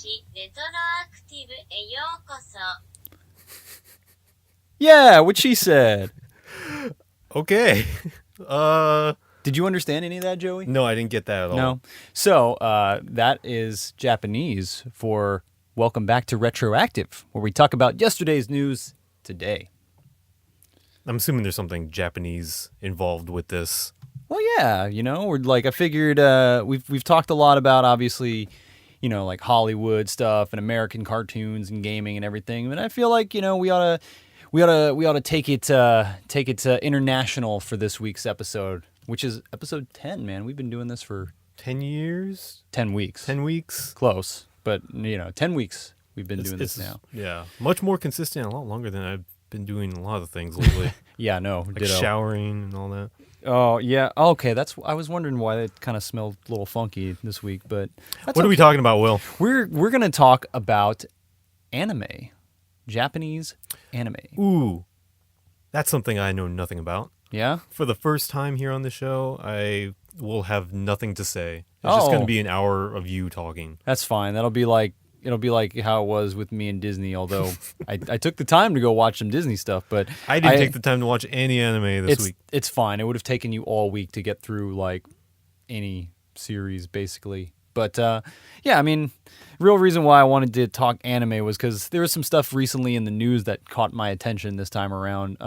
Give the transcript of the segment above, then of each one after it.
し、レトロアクティブへようこそ。Yeah, what she said. Okay. Did you understand any of that, Joey? No, I didn't get that at all. No. So that is Japanese for welcome back to RetroActive, where we talk about yesterday's news today. I'm assuming there's something Japanese involved with this. Well, yeah, we're like I figured we've talked a lot about obviously, like Hollywood stuff and American cartoons and gaming and everything, and I feel like we ought to take it international for this week's episode, which is episode 10. Man, we've been doing this for 10 years? 10 weeks. 10 weeks? Close, but 10 weeks we've been doing this now. Yeah, much more consistent, a lot longer than I've been doing a lot of things lately. Yeah, no, like ditto. Showering and all that. Oh yeah, okay. I was wondering why it kind of smelled a little funky this week, but what are we talking about, Will? We're gonna talk about anime, Japanese anime. Ooh, that's something I know nothing about. Yeah. For the first time here on the show, I will have nothing to say. It's just going to be an hour of you talking. That's fine. It'll be like how it was with me and Disney. Although I took the time to go watch some Disney stuff, but I didn't take the time to watch any anime this week. It's fine. It would have taken you all week to get through like any series, basically. But yeah, I mean, real reason why I wanted to talk anime was because there was some stuff recently in the news that caught my attention this time around.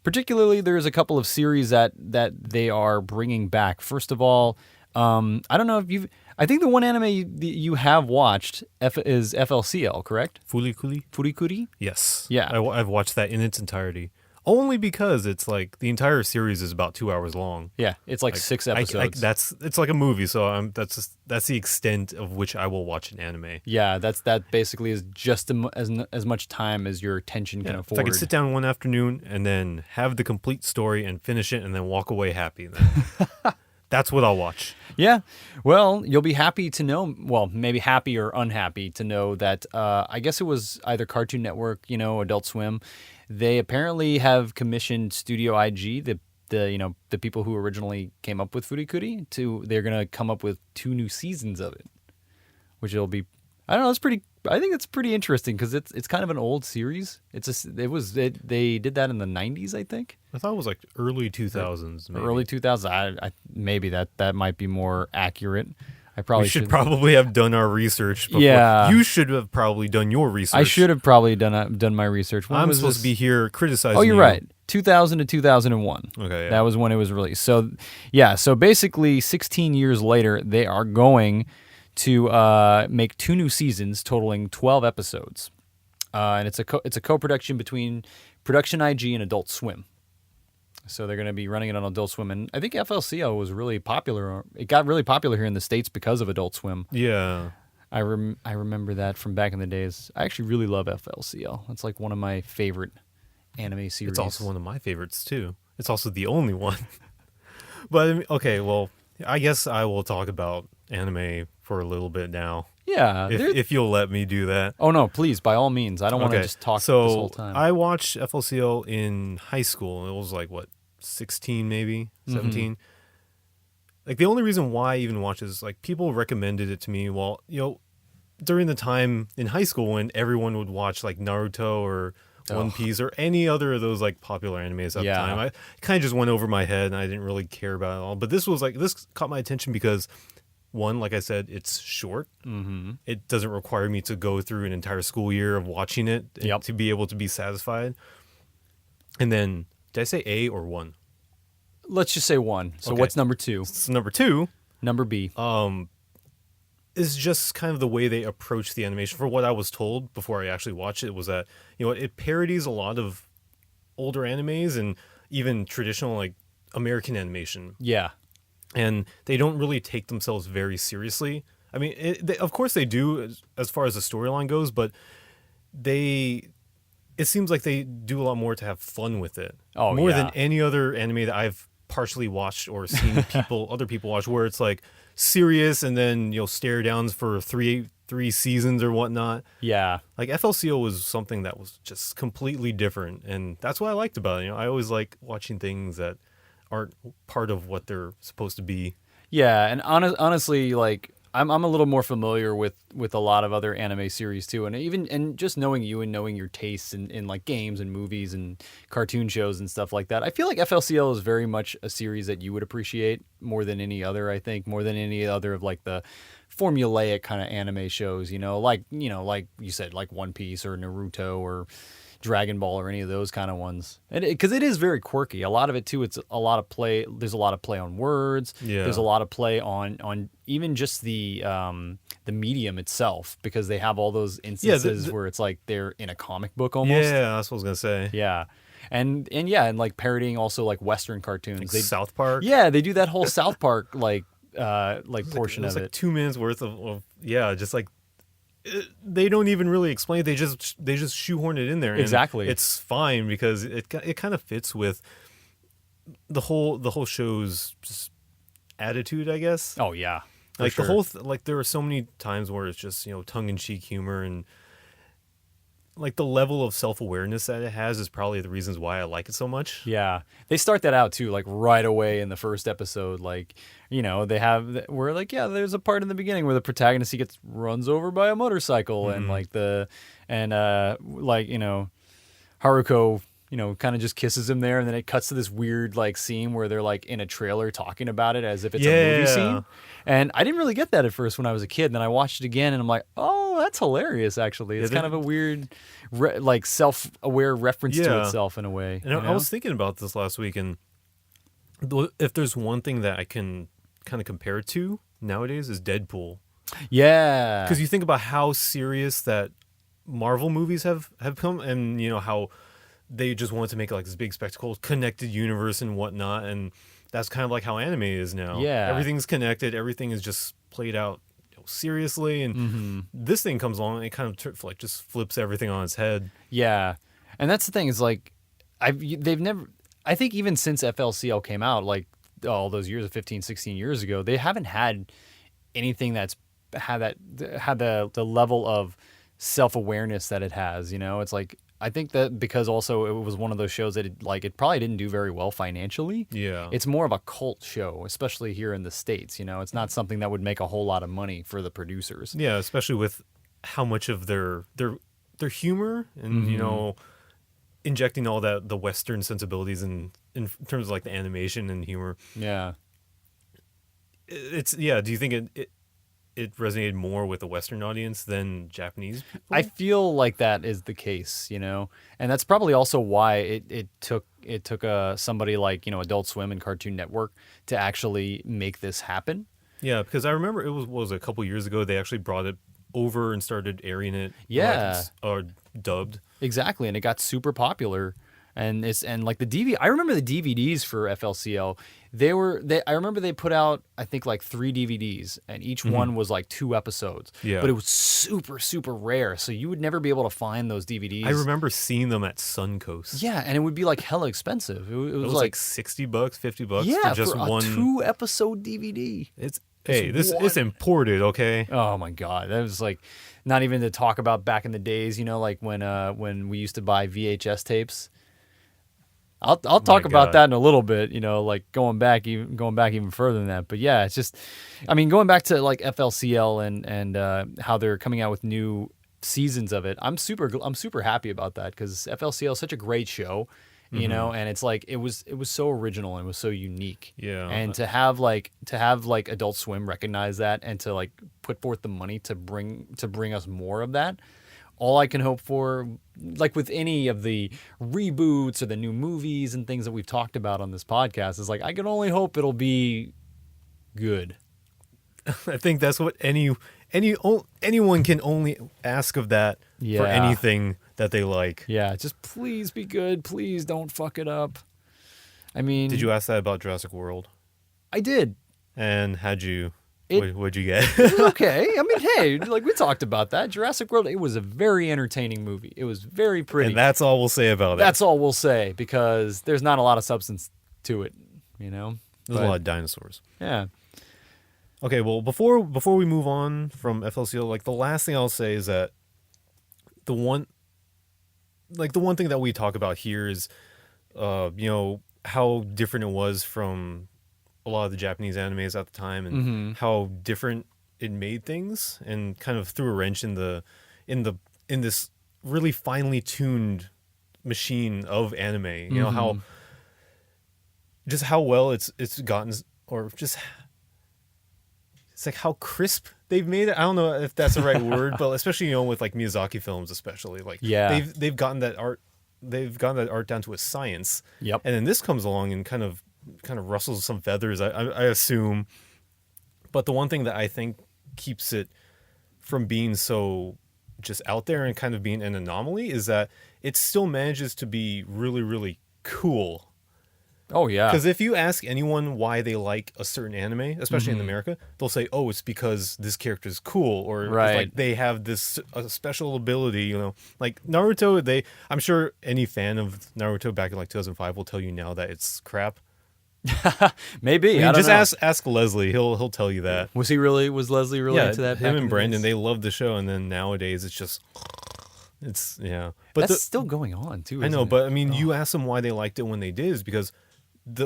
Particularly, there's a couple of series that they are bringing back. First of all, I don't know if I think the one anime you have watched is FLCL, correct? Furikuri? Yes. Yeah. I've watched that in its entirety. Only because it's like the entire series is about 2 hours long. Yeah, it's like 6 episodes. It's like a movie, so that's the extent of which I will watch an anime. Yeah, that basically is just as much time as your attention can afford. If I could sit down one afternoon and then have the complete story and finish it and then walk away happy, then that's what I'll watch. Yeah, well, you'll be happy to know. Well, maybe happy or unhappy to know that I guess it was either Cartoon Network, Adult Swim. They apparently have commissioned Studio IG, the people who originally came up with Furikuri, they're gonna come up with 2 new seasons of it, which will be, I don't know, I think it's pretty interesting because it's kind of an old series. They did that in the 90s, I think. I thought it was like early 2000s. Maybe. Early 2000s. I maybe that might be more accurate. We should probably have done our research before. Yeah. You should have probably done your research. I should have probably done my research. When I'm supposed to be here criticizing you. Oh, you're right. 2000 to 2001. Okay, yeah. That was when it was released. So, yeah. So basically, 16 years later, they are going to make 2 new seasons, totaling 12 episodes, and it's a co-production between Production IG and Adult Swim. So they're going to be running it on Adult Swim, and I think FLCL was really popular. It got really popular here in the States because of Adult Swim. Yeah. I remember that from back in the days. I actually really love FLCL. It's like one of my favorite anime series. It's also one of my favorites, too. It's also the only one. But, okay, well, I guess I will talk about anime for a little bit now. Yeah. If you'll let me do that. Oh, no, please, by all means. I don't want to just talk this whole time. I watched FLCL in high school. It was like, 16 maybe? 17? Mm-hmm. Like, the only reason why I even watched it is, like, people recommended it to me during the time in high school when everyone would watch, like, Naruto or One Piece or any other of those, like, popular animes at the time. I kind of just went over my head and I didn't really care about it at all. But this caught my attention because, one, like I said, it's short. Mm-hmm. It doesn't require me to go through an entire school year of watching it to be able to be satisfied. And then, did I say A or 1? Let's just say 1. So what's number 2? So number 2. Number B. Is just kind of the way they approach the animation. For what I was told before I actually watched it was that, it parodies a lot of older animes and even traditional, like, American animation. Yeah. And they don't really take themselves very seriously. I mean, of course they do as far as the storyline goes, but it seems like they do a lot more to have fun with it. Oh, more than any other anime that I've partially watched or seen other people watch, where it's like serious and then stare downs for three seasons or whatnot. Yeah. Like FLCL was something that was just completely different, and that's what I liked about it. I always like watching things that aren't part of what they're supposed to be. Yeah, and honestly, like I'm a little more familiar with a lot of other anime series too, and just knowing you and knowing your tastes in like games and movies and cartoon shows and stuff like that. I feel like FLCL is very much a series that you would appreciate more than any other. I think more than any other of like the formulaic kind of anime shows. Like you said, like One Piece or Naruto or Dragon Ball or any of those kind of ones, and because it is very quirky. A lot of it too. It's a lot of play. There's a lot of play on words. Yeah. There's a lot of play on even just the medium itself, because they have all those instances where it's like they're in a comic book almost. Yeah, that's what I was gonna say. Yeah. And like parodying also like Western cartoons. Like South Park. Yeah, they do that whole South Park like portion of it. Like 2 minutes worth of just like. They don't even really explain it. They just shoehorn it in there. And exactly. It's fine because it kind of fits with the whole show's just attitude, I guess. Oh yeah. Like sure. the whole like there are so many times where it's just, tongue in cheek humor, and like the level of self-awareness that it has is probably the reasons why I like it so much. Yeah. They start that out too, like right away in the first episode. Like, we're like, yeah, there's a part in the beginning where the protagonist, he runs over by a motorcycle, and Haruko, kind of just kisses him there, and then it cuts to this weird like scene where they're like in a trailer talking about it as if it's a movie scene. And I didn't really get that at first when I was a kid. And then I watched it again, and I'm like, oh, that's hilarious. Actually, it's kind of a weird, like self-aware reference to itself in a way. And I was thinking about this last week, and if there's one thing that I can kind of compare it to nowadays is Deadpool. Yeah, because you think about how serious that Marvel movies have come, and how they just wanted to make like this big spectacle, connected universe and whatnot, and that's kind of like how anime is now. Yeah, everything's connected, everything is just played out seriously, and this thing comes along and it kind of like just flips everything on its head. Yeah, and that's the thing is like I think even since FLCL came out, like all those years of 15, 16 years ago, they haven't had anything that's had the level of self-awareness that it has. It's like, I think that because also it was one of those shows that it probably didn't do very well financially. Yeah. It's more of a cult show, especially here in the States. It's not something that would make a whole lot of money for the producers. Yeah, especially with how much of their humor and injecting all the Western sensibilities in terms of like the animation and humor. Yeah. Do you think it resonated more with the Western audience than Japanese people? I feel like that is the case, and that's probably also why it took somebody like Adult Swim and Cartoon Network to actually make this happen. Yeah, because I remember it was a couple years ago they actually brought it over and started airing it. Yeah, or dubbed. Exactly, and it got super popular. And like the DVD, I remember the DVDs for FLCL. I remember they put out, I think, like 3 DVDs, and each one was like 2 episodes. Yeah. But it was super, super rare, so you would never be able to find those DVDs. I remember seeing them at Suncoast. Yeah, and it would be like hella expensive. It was like $60, $50 for just for one 2-episode DVD. It's imported, okay? Oh my god, that was like not even to talk about back in the days. Like when we used to buy VHS tapes. I'll talk about that in a little bit, like going back even further than that. But yeah, it's just, I mean, going back to like FLCL and how they're coming out with new seasons of it. I'm super happy about that, because FLCL is such a great show, and it's like it was so original and it was so unique. Yeah. And to have like Adult Swim recognize that and to like put forth the money to bring us more of that. All I can hope for, like with any of the reboots or the new movies and things that we've talked about on this podcast, is like I can only hope it'll be good. I think that's what anyone can only ask of that for anything that they like. Yeah, just please be good. Please don't fuck it up. I mean, did you ask that about Jurassic World? I did. And what'd you get? Okay. I mean, hey, like we talked about that. Jurassic World, it was a very entertaining movie. It was very pretty. And that's all we'll say about it. That's all we'll say, because there's not a lot of substance to it, There's a lot of dinosaurs. Yeah. Okay, well, before we move on from FLCL, like the last thing I'll say is that the one thing that we talk about here is, how different it was from a lot of the Japanese animes at the time, and how different it made things and kind of threw a wrench in this really finely tuned machine of anime. You know how well it's gotten, or just it's like how crisp they've made it. I don't know if that's the right word, but especially with like Miyazaki films, especially like they've gotten that art down to a science. Yep. And then this comes along and kind of rustles some feathers, I assume. But the one thing that I think keeps it from being so just out there and kind of being an anomaly is that it still manages to be really, really cool. Oh, yeah. Because if you ask anyone why they like a certain anime, especially in America, they'll say, oh, it's because this character is cool, or it's like they have this special ability, Like Naruto, I'm sure any fan of Naruto back in like 2005 will tell you now that it's crap. Maybe. I mean, just ask Leslie. He'll tell you that. Was Leslie really into that? Him and Brandon, they loved the show, and then nowadays it's But that's still going on too. I know, but I mean, you ask them why they liked it when they did, is because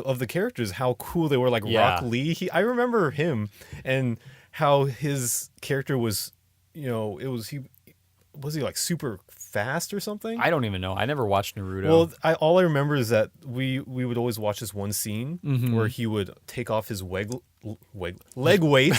of the characters, how cool they were. Like Rock Lee, I remember him and how his character was. Was he like super fast or something? I don't even know. I never watched Naruto. Well, all I remember is that we would always watch this one scene where he would take off his leg weights, leg weight,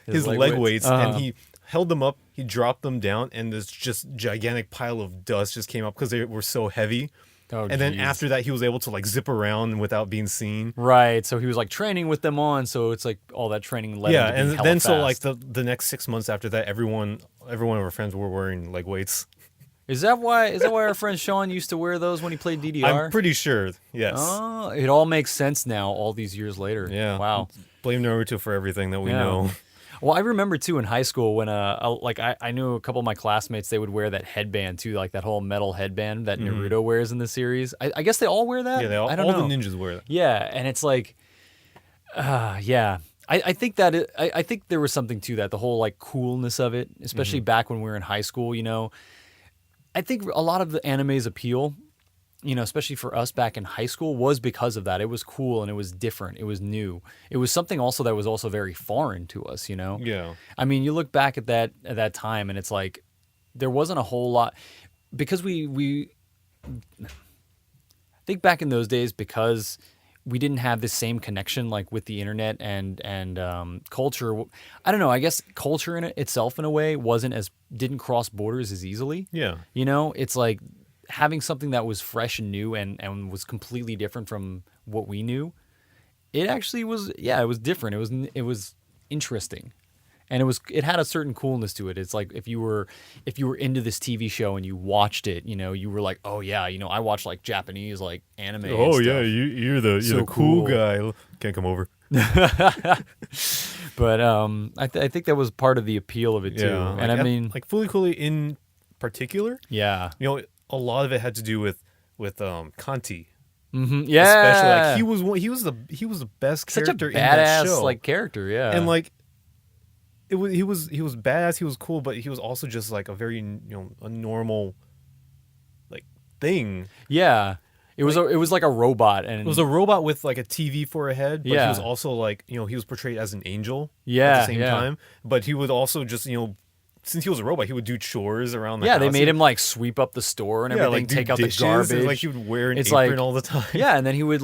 his leg weights, and he held them up. He dropped them down, and this just gigantic pile of dust just came up because they were so heavy. Oh, and then after that, he was able to like zip around without being seen. Right. So he was like training with them on. So it's like all that training led him to be hella fast. So like the next 6 months after that, every one of our friends were wearing leg weights. Is that why our friend Sean used to wear those when he played DDR? I'm pretty sure. Yes. Oh, it all makes sense now. All these years later. Yeah. Wow. Blame Naruto for everything that we know. Well, I remember too in high school when I knew a couple of my classmates, they would wear that headband too, like that whole metal headband that Naruto wears in the series. I guess they all wear that. Yeah, I don't know. All the ninjas wear that. Yeah, and it's like, yeah. I think that I think there was something to that, the whole like coolness of it, especially back when we were in high school. I think a lot of the anime's appeal, especially for us back in high school, was because of that. It was cool and it was different. It was new. It was something also that was also very foreign to us, Yeah. I mean, you look back at that time and it's like there wasn't a whole lot, because we I think back in those days, because we didn't have the same connection like with the internet and culture. I don't know. I guess culture in itself in a way didn't cross borders as easily. Yeah. It's like having something that was fresh and new and was completely different from what we knew. It actually was, it was different. It was interesting. And it had a certain coolness to it. It's like if you were into this TV show and you watched it, you were like, oh yeah, I watch like Japanese like anime. Oh and yeah, stuff. you're the cool guy. Can't come over. But I think that was part of the appeal of it too. Yeah, and I mean, like Fully Cooley in particular. Yeah. A lot of it had to do with Kanti. Mm-hmm. Yeah. Especially like he was the best character in that show. Like character, yeah. And like he was badass, he was cool, but he was also just like a very a normal like thing. Yeah. It was like a robot, and it was a robot with like a TV for a head, but he was also like he was portrayed as an angel at the same time. But he would also just since he was a robot, he would do chores around the house. They made him like sweep up the store and everything, like take out dishes, the garbage. And, like he would wear an apron all the time. Yeah, and then he would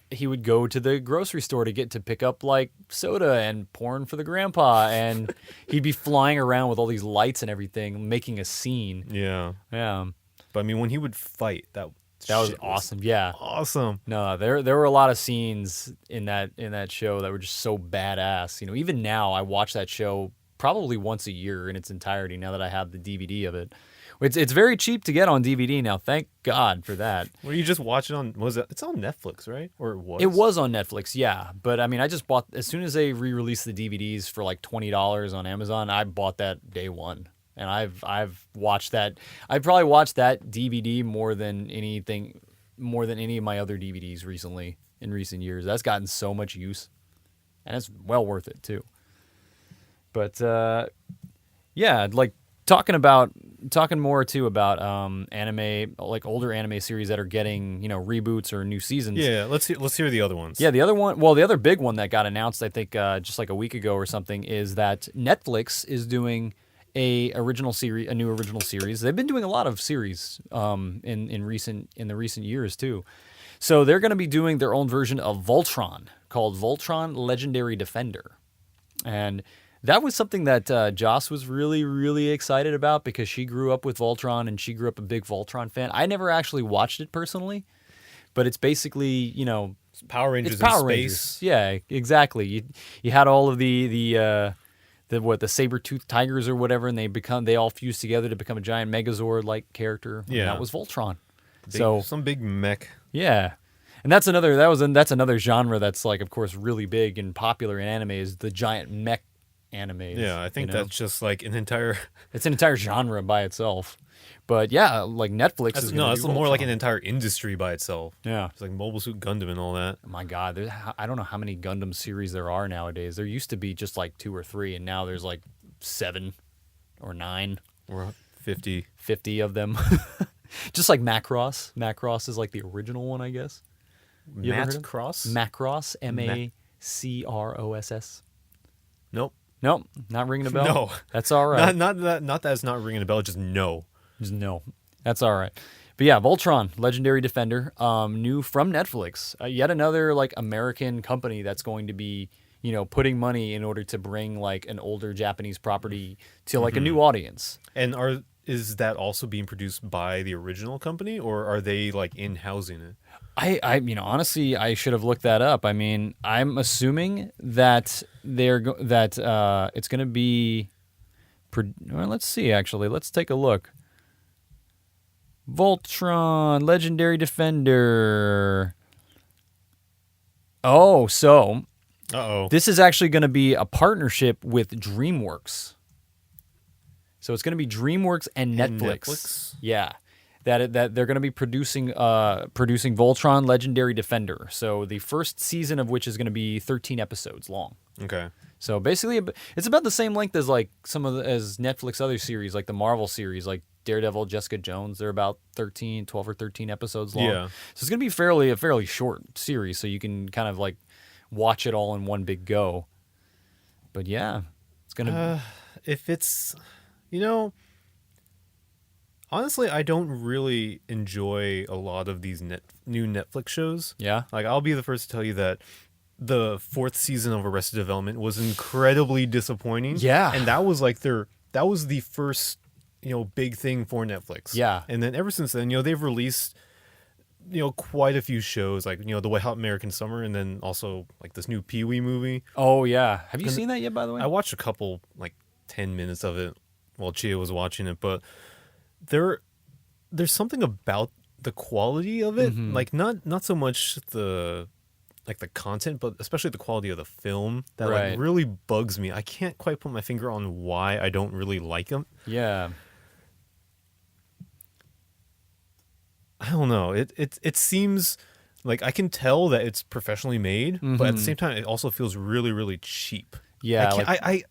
he would go to the grocery store to pick up like soda and porn for the grandpa, and he'd be flying around with all these lights and everything, making a scene. Yeah. But I mean, when he would fight, that was awesome. Awesome. No, there were a lot of scenes in that show that were just so badass. Even now I watch that show probably once a year in its entirety now that I have the DVD of it. It's very cheap to get on DVD now. Thank God for that. Well, you just watch it on, it's on Netflix, right? Or it was? It was on Netflix, yeah. But I mean, I just bought, as soon as they re-released the DVDs for like $20 on Amazon, I bought that day one. And I've watched that. I probably watched that DVD more than any of my other DVDs in recent years. That's gotten so much use, and it's well worth it too. But like talking about talking more too about anime, like older anime series that are getting reboots or new seasons. Yeah, let's hear the other ones. Yeah, the other big one that got announced, I think, just like a week ago or something, is that Netflix is doing a new original series. They've been doing a lot of series in the recent years too. So they're going to be doing their own version of Voltron called Voltron Legendary Defender, and that was something that Joss was really, really excited about because she grew up with Voltron and she grew up a big Voltron fan. I never actually watched it personally, but it's basically, Power Rangers it's Power in Rangers. space. Yeah, exactly. You had all of the saber-toothed tigers or whatever, and they all fuse together to become a giant Megazord-like character. Yeah. And that was Voltron. Some big mech. Yeah. And that's another genre that's like, of course, really big and popular in anime is the giant mech animes. Yeah, I think that's just like an entire. It's an entire genre by itself. But yeah, like Netflix is gonna it's do more like an Voltron. entire industry by itself. Yeah. It's like Mobile Suit Gundam and all that. Oh my God, I don't know how many Gundam series there are nowadays. There used to be just like 2 or 3, and now there's like 7 or 9. Or 50. 50 of them. Just like Macross. Macross is like the original one, I guess. You ever heard of it? Cross? Macross, Macross. Nope. Nope, not ringing a bell. No. That's all right. Not that it's not ringing a bell, just no. Just no. That's all right. But yeah, Voltron, Legendary Defender, new from Netflix. Yet another like American company that's going to be, putting money in order to bring like an older Japanese property to like a new audience. And is that also being produced by the original company, or are they like in-housing it? Honestly, I should have looked that up. I mean, I'm assuming that it's going to be. Well, let's see. Actually, let's take a look. Voltron, Legendary Defender. Oh, so this is actually going to be a partnership with DreamWorks. So it's going to be DreamWorks and Netflix. Yeah. That they're going to be producing Voltron Legendary Defender. So the first season of which is going to be 13 episodes long. Okay. So basically, it's about the same length as like as Netflix other series, like the Marvel series, like Daredevil, Jessica Jones. They're about 12 or 13 episodes long. Yeah. So it's going to be a fairly short series, so you can kind of like watch it all in one big go. But yeah, it's going to. If it's, honestly, I don't really enjoy a lot of these new Netflix shows. Yeah. Like, I'll be the first to tell you that the 4th season of Arrested Development was incredibly disappointing. Yeah. And that was like that was the first, big thing for Netflix. Yeah. And then ever since then, they've released, quite a few shows, like, The Wet Hot American Summer, and then also like this new Pee-wee movie. Oh, yeah. Have you seen that yet, by the way? I watched a couple, like 10 minutes of it while Chia was watching it, but there's something about the quality of it, like not so much the content, but especially the quality of the film that like really bugs me. I can't quite put my finger on why I don't really like them. Yeah. I don't know. It seems like I can tell that it's professionally made, but at the same time, it also feels really, really cheap. Yeah.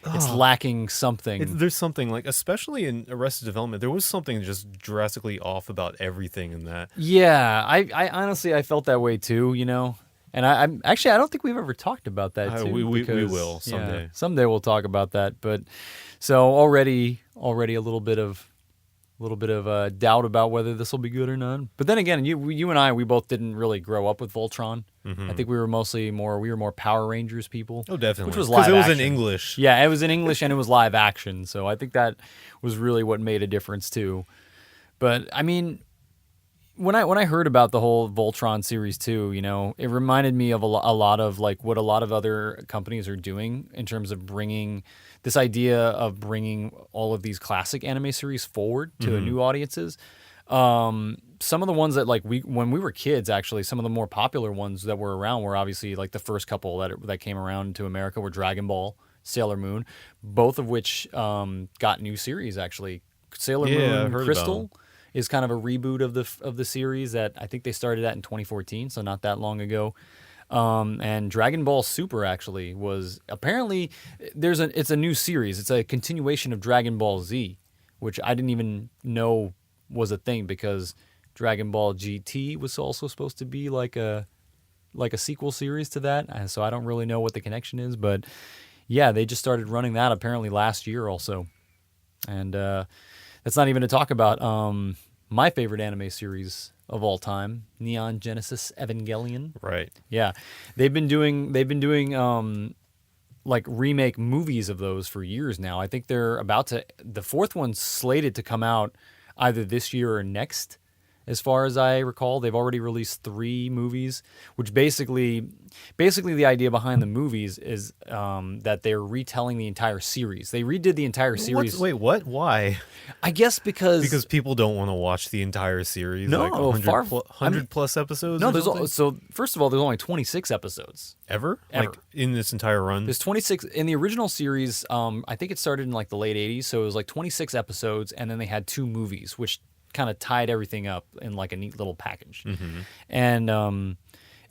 It's lacking something. There's something, like, especially in Arrested Development, there was something just drastically off about everything in that. Yeah, I honestly, I felt that way too, And I don't think we've ever talked about that too. We will someday. Yeah, someday we'll talk about that. But so already a little bit of doubt about whether this will be good or not. But then again, you and I, we both didn't really grow up with Voltron. Mm-hmm. I think we were more Power Rangers people. Oh, definitely. Which was live because it was action. in English. Yeah, it was in English and it was live action. So I think that was really what made a difference too. But I mean, when I heard about the whole Voltron series too, it reminded me of a lot of like what a lot of other companies are doing in terms of bringing this idea of bringing all of these classic anime series forward to new audiences. Some of the ones that like when we were kids, actually, some of the more popular ones that were around were obviously like the first couple that came around to America were Dragon Ball, Sailor Moon, both of which got new series actually. Sailor Moon Crystal is kind of a reboot of the series that I think they started at in 2014, so not that long ago. And Dragon Ball Super actually was apparently it's a new series. It's a continuation of Dragon Ball Z, which I didn't even know was a thing because Dragon Ball GT was also supposed to be like a sequel series to that. So I don't really know what the connection is, but yeah, they just started running that apparently last year also. And that's not even to talk about my favorite anime series of all time, Neon Genesis Evangelion. Right. Yeah, they've been doing like remake movies of those for years now. I think they're about to. The fourth one's slated to come out either this year or next. As far as I recall, they've already released 3 movies, which basically the idea behind the movies is that they're retelling the entire series. They redid the entire series. Wait, what? Why? I guess because people don't want to watch the entire series. No, like 100 I plus episodes. no, or there's something? so first of all, there's only 26 episodes. Ever? Ever. Like in this entire run? There's 26 in the original series. I think it started in like the late 80s, so it was like 26 episodes, and then they had 2 movies, which kind of tied everything up in like a neat little package. Mm-hmm. And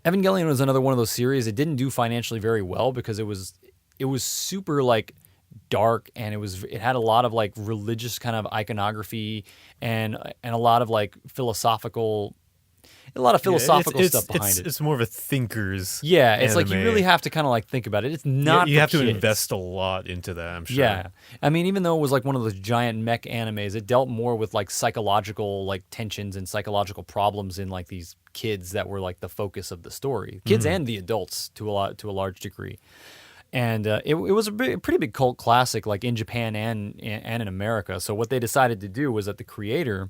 Evangelion was another one of those series. It didn't do financially very well because it was super like dark, and it had a lot of like religious kind of iconography and a lot of like philosophical stuff behind it. It's more of a thinker's Yeah, it's like you anime. really have to kind of like think about it. It's not You for have to kids. invest a lot into that, I'm sure. Yeah. I mean, even though it was like one of those giant mech animes, it dealt more with like psychological like tensions and psychological problems in like these kids that were like the focus of the story. Kids and the adults to a large degree. And it was a pretty big cult classic like in Japan and in America. So what they decided to do was that the creator,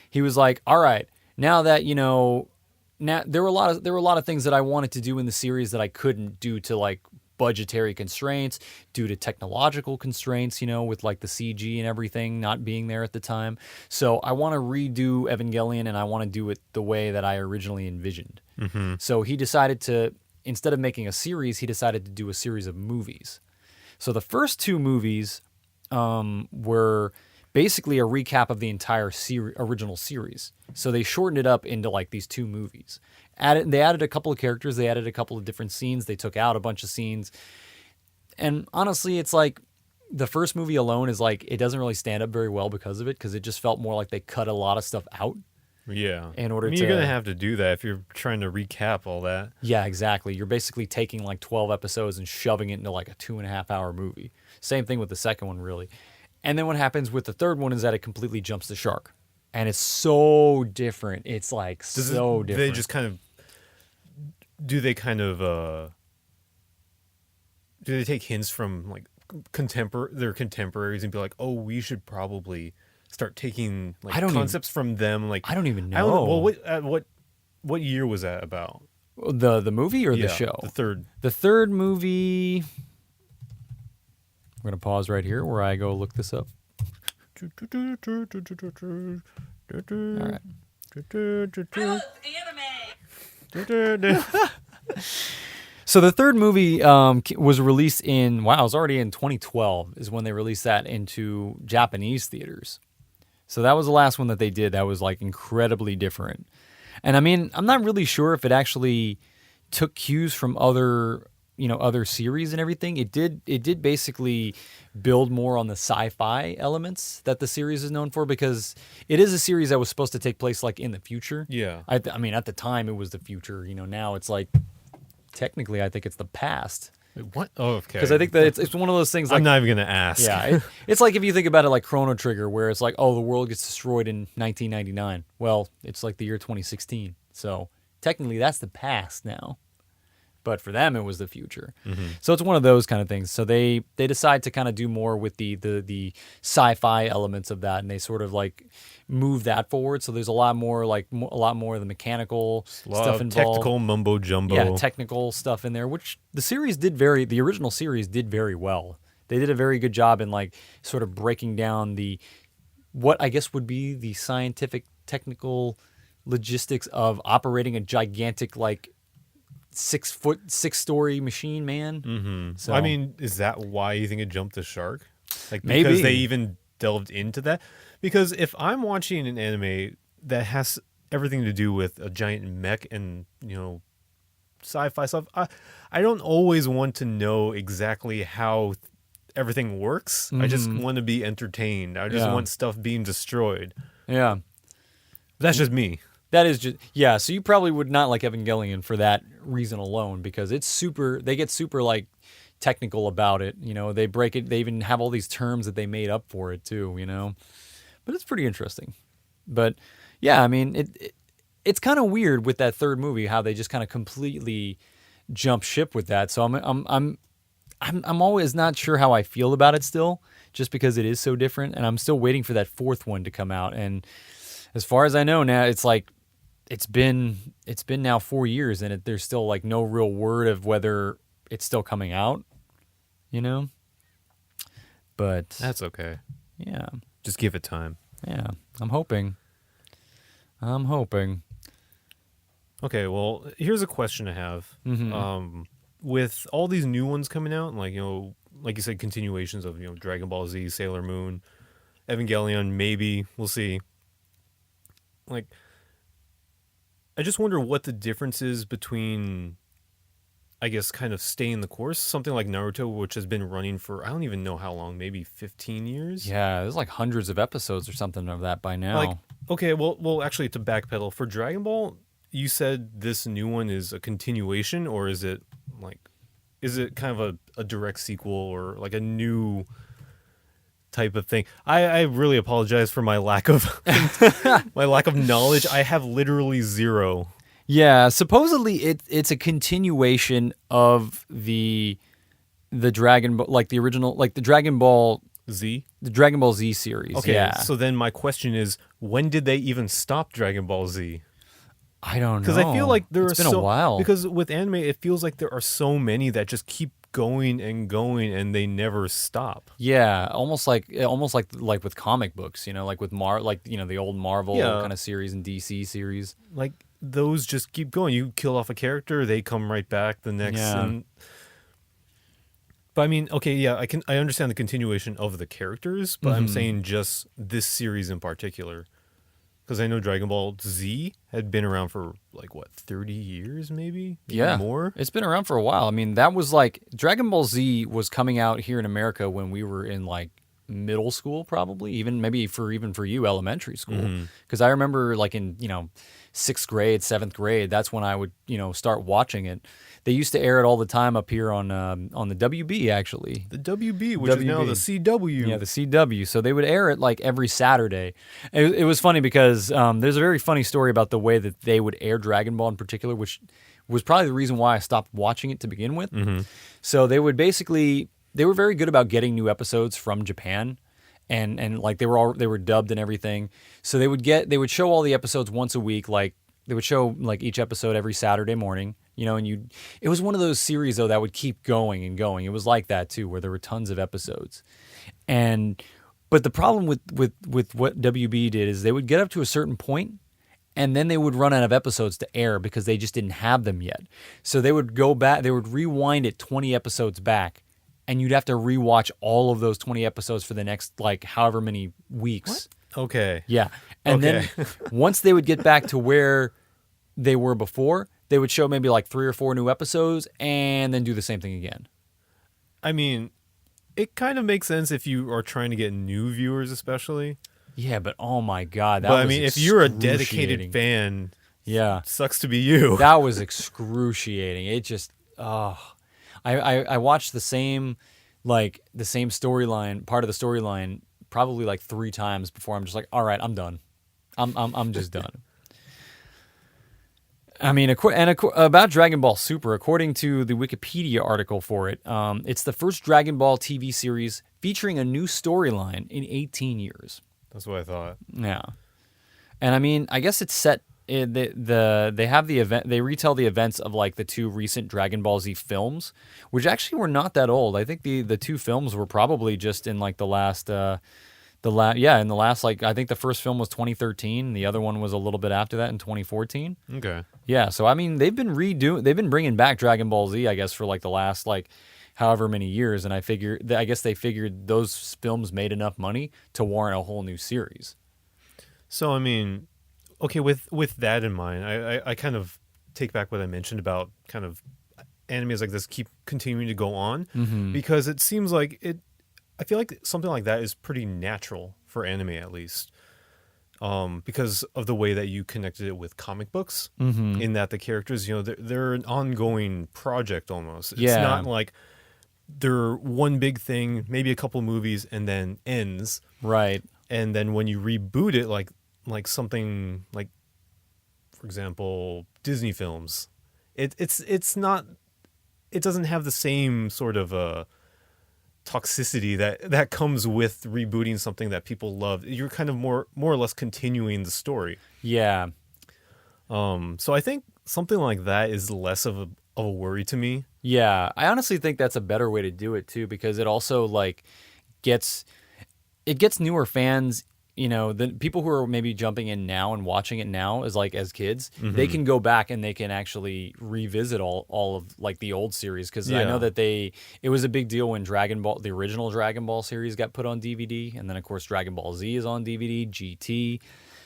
he was like, all right, now that, now there were a lot of things that I wanted to do in the series that I couldn't due to like budgetary constraints, due to technological constraints, with like the CG and everything not being there at the time. So I want to redo Evangelion, and I want to do it the way that I originally envisioned. Mm-hmm. So he decided to, instead of making a series, he decided to do a series of movies. So the first 2 movies were basically a recap of the entire original series. So they shortened it up into like these 2 movies. They added a couple of characters. They added a couple of different scenes. They took out a bunch of scenes. And honestly, it's like the first movie alone is like, it doesn't really stand up very well because of it, because it just felt more like they cut a lot of stuff out. Yeah. In order you're to- going to have to do that if you're trying to recap all that. Yeah, exactly. You're basically taking like 12 episodes and shoving it into like a 2.5-hour movie. Same thing with the second one, really. And then what happens with the third one is that it completely jumps the shark. And it's so different. It's like so different. They just kind of... Do they take hints from like their contemporaries and be like, oh, we should probably start taking like concepts from them? Like I don't even I don't know. know. Well, what year was that about? The movie or the show? The third. The third movie... We're going to pause right here where I go look this up. All right. So the third movie was released it was already in 2012 is when they released that into Japanese theaters. So that was the last one that they did that was like incredibly different. And I mean, I'm not really sure if it actually took cues from other series and everything. It did basically build more on the sci-fi elements that the series is known for, because it is a series that was supposed to take place like in the future. Yeah. I mean, at the time it was the future. Now it's like, technically, I think it's the past. Wait, what? Oh, okay. Because I think that it's one of those things like... I'm not even going to ask. Yeah, it's like if you think about it like Chrono Trigger, where it's like, oh, the world gets destroyed in 1999. Well, it's like the year 2016. So technically that's the past now. But for them, it was the future. Mm-hmm. So it's one of those kind of things. So they decide to kind of do more with the sci-fi elements of that, and they sort of like move that forward. So there's a lot more of the mechanical stuff involved, technical mumbo jumbo. Yeah, technical stuff in there, which the original series did very well. They did a very good job in like sort of breaking down what I guess would be the scientific, technical logistics of operating a gigantic like 6-story machine, man. Mm-hmm. So I mean, is that why you think it jumped the shark? Like Maybe. Because they even delved into that? Because if I'm watching an anime that has everything to do with a giant mech and sci-fi stuff, I don't always want to know exactly how everything works. I just want to be entertained. I just want stuff being destroyed. Yeah. That's just me. That is just, yeah, so you probably would not like Evangelion for that reason alone, because it's super, they get super like technical about it, you know, they break it, they even have all these terms that they made up for it too, you know, but it's pretty interesting. But yeah, I mean, it's kind of weird with that third movie, how they just kind of completely jump ship with that. So I'm always not sure how I feel about it still, just because it is so different, and I'm still waiting for that fourth one to come out. And as far as I know now, it's like, it's been now 4 years, and there's still like no real word of whether it's still coming out, you know. But that's okay. Yeah, just give it time. Yeah, I'm hoping. Okay, well, here's a question I have. With all these new ones coming out, and like, you know, like you said, continuations of, you know, Dragon Ball Z, Sailor Moon, Evangelion, maybe we'll see. Like, I just wonder what the difference is between, I guess, kind of staying the course. Something like Naruto, which has been running for, I don't even know how long, maybe 15 years? Yeah, there's like hundreds of episodes or something of that by now. Like, okay, well, actually, to backpedal, for Dragon Ball, you said this new one is a continuation, or is it kind of a direct sequel, or like a new type of thing? I really apologize for my lack of knowledge. I have literally zero. Yeah, supposedly it's a continuation of the Dragon Ball, like the original, like the Dragon Ball Z? The Dragon Ball Z series. Okay, yeah. So then my question is, when did they even stop Dragon Ball Z? I don't know. Because I feel like it's been a while. Because with anime, it feels like there are so many that just keep going and going, and they never stop. Yeah, almost like with comic books, you know, like with the old Marvel kind of series and DC series. Like those just keep going. You kill off a character, they come right back the next. Yeah. But I mean, okay, yeah, I understand the continuation of the characters, but I'm saying just this series in particular. Because I know Dragon Ball Z had been around for, like, what, 30 years maybe? Yeah. More? It's been around for a while. I mean, that was like, Dragon Ball Z was coming out here in America when we were in, like, middle school probably, even for you, elementary school. Because I remember, like, in, you know, 6th grade, 7th grade, that's when I would, you know, start watching it. They used to air it all the time up here on the WB, actually. The WB, which is now the CW. Yeah, the CW. So they would air it like every Saturday. It was funny because there's a very funny story about the way that they would air Dragon Ball in particular, which was probably the reason why I stopped watching it to begin with. So they were very good about getting new episodes from Japan. And like they were dubbed and everything. So they would show all the episodes once a week. Like they would show like each episode every Saturday morning, you know, and it was one of those series though that would keep going and going. It was like that too, where there were tons of episodes. But the problem with what WB did is they would get up to a certain point and then they would run out of episodes to air because they just didn't have them yet. So they would go back, they would rewind it 20 episodes back. And you'd have to rewatch all of those 20 episodes for the next, like, however many weeks. What? Okay. Yeah. And then once they would get back to where they were before, they would show maybe like 3 or 4 new episodes and then do the same thing again. I mean, it kind of makes sense if you are trying to get new viewers, especially. Yeah, but oh my God. But I mean, if you're a dedicated fan, sucks to be you. That was excruciating. It just, I watched the same storyline, part of the storyline, probably like 3 times before I'm just like, all right, I'm done. I'm just done. I mean, about Dragon Ball Super, according to the Wikipedia article for it, it's the first Dragon Ball TV series featuring a new storyline in 18 years. That's what I thought. Yeah, and I mean, I guess it's set. They have the event. They retell the events of like the 2 recent Dragon Ball Z films, which actually were not that old. I think the 2 films were probably just in like in the last like I think the first film was 2013. The other one was a little bit after that in 2014. Okay. Yeah, so I mean they've been bringing back Dragon Ball Z, I guess, for like the last like however many years, and I guess they figured those films made enough money to warrant a whole new series. So I mean. Okay, with that in mind, I kind of take back what I mentioned about kind of animes like this keep continuing to go on because it seems like I feel like something like that is pretty natural for anime, at least, because of the way that you connected it with comic books. Mm-hmm. In that the characters, they're an ongoing project almost. It's Yeah. not like they're one big thing, maybe a couple movies, and then ends. Right. And then when you reboot it, like something like, for example, Disney films, it's not. It doesn't have the same sort of toxicity that comes with rebooting something that people love. You're kind of more or less continuing the story. Yeah. So I think something like that is less of a worry to me. Yeah. I honestly think that's a better way to do it too, because it also like gets newer fans. The people who are maybe jumping in now and watching it now as kids, they can go back and they can actually revisit all of like the old series. Cause I know that it was a big deal when the original Dragon Ball series got put on DVD. And then of course Dragon Ball Z is on DVD, GT.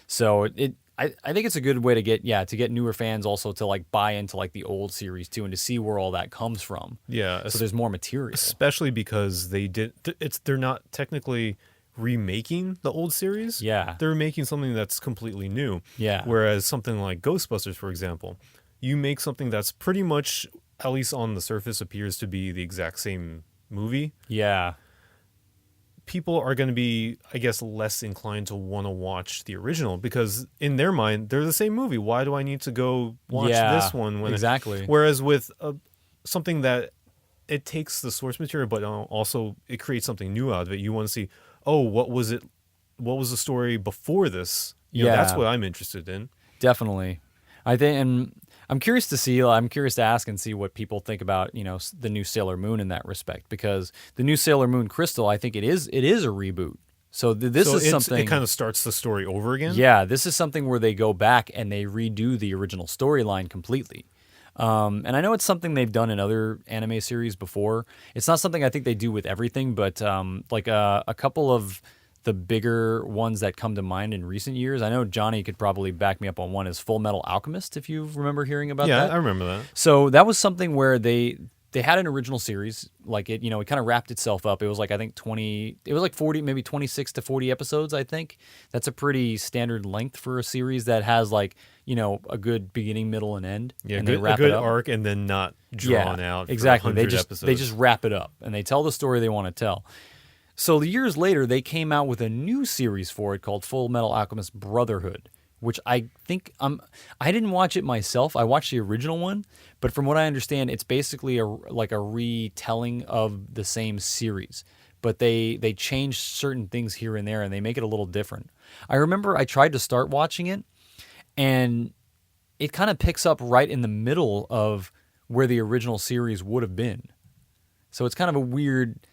So I think it's a good way to get newer fans also to like buy into like the old series too, and to see where all that comes from. Yeah. So there's more material. Especially because they're not technically remaking the old series. Yeah. They're making something that's completely new. Yeah. Whereas something like Ghostbusters, for example, you make something that's pretty much, at least on the surface, appears to be the exact same movie. Yeah. People are going to be, I guess, less inclined to want to watch the original because in their mind, they're the same movie. Why do I need to go watch this one? Exactly. Whereas with something that it takes the source material, but also it creates something new out of it. You want to see, what was it? What was the story before this? That's what I'm interested in. Definitely. I think, and I'm curious to ask and see what people think about, the new Sailor Moon in that respect, because the new Sailor Moon Crystal, I think it is a reboot. So this is something. It kind of starts the story over again. Yeah, this is something where they go back and they redo the original storyline completely. And I know it's something they've done in other anime series before. It's not something I think they do with everything, but like a couple of the bigger ones that come to mind in recent years. I know Johnny could probably back me up on one, is Full Metal Alchemist, if you remember hearing about that. Yeah, I remember that. So that was something where they had an original series, like it kind of wrapped itself up. It was like, I think 40, maybe 26 to 40 episodes, I think. That's a pretty standard length for a series that has like, a good beginning, middle, and end. Yeah, and a good arc and then not drawn out for exactly. 100 episodes. They just wrap it up and they tell the story they want to tell. So years later, they came out with a new series for it called Full Metal Alchemist Brotherhood, which I think I didn't watch it myself. I watched the original one, but from what I understand, it's basically a retelling of the same series. But they changed certain things here and there, and they make it a little different. I remember I tried to start watching it, and it kind of picks up right in the middle of where the original series would have been. So it's kind of a weird.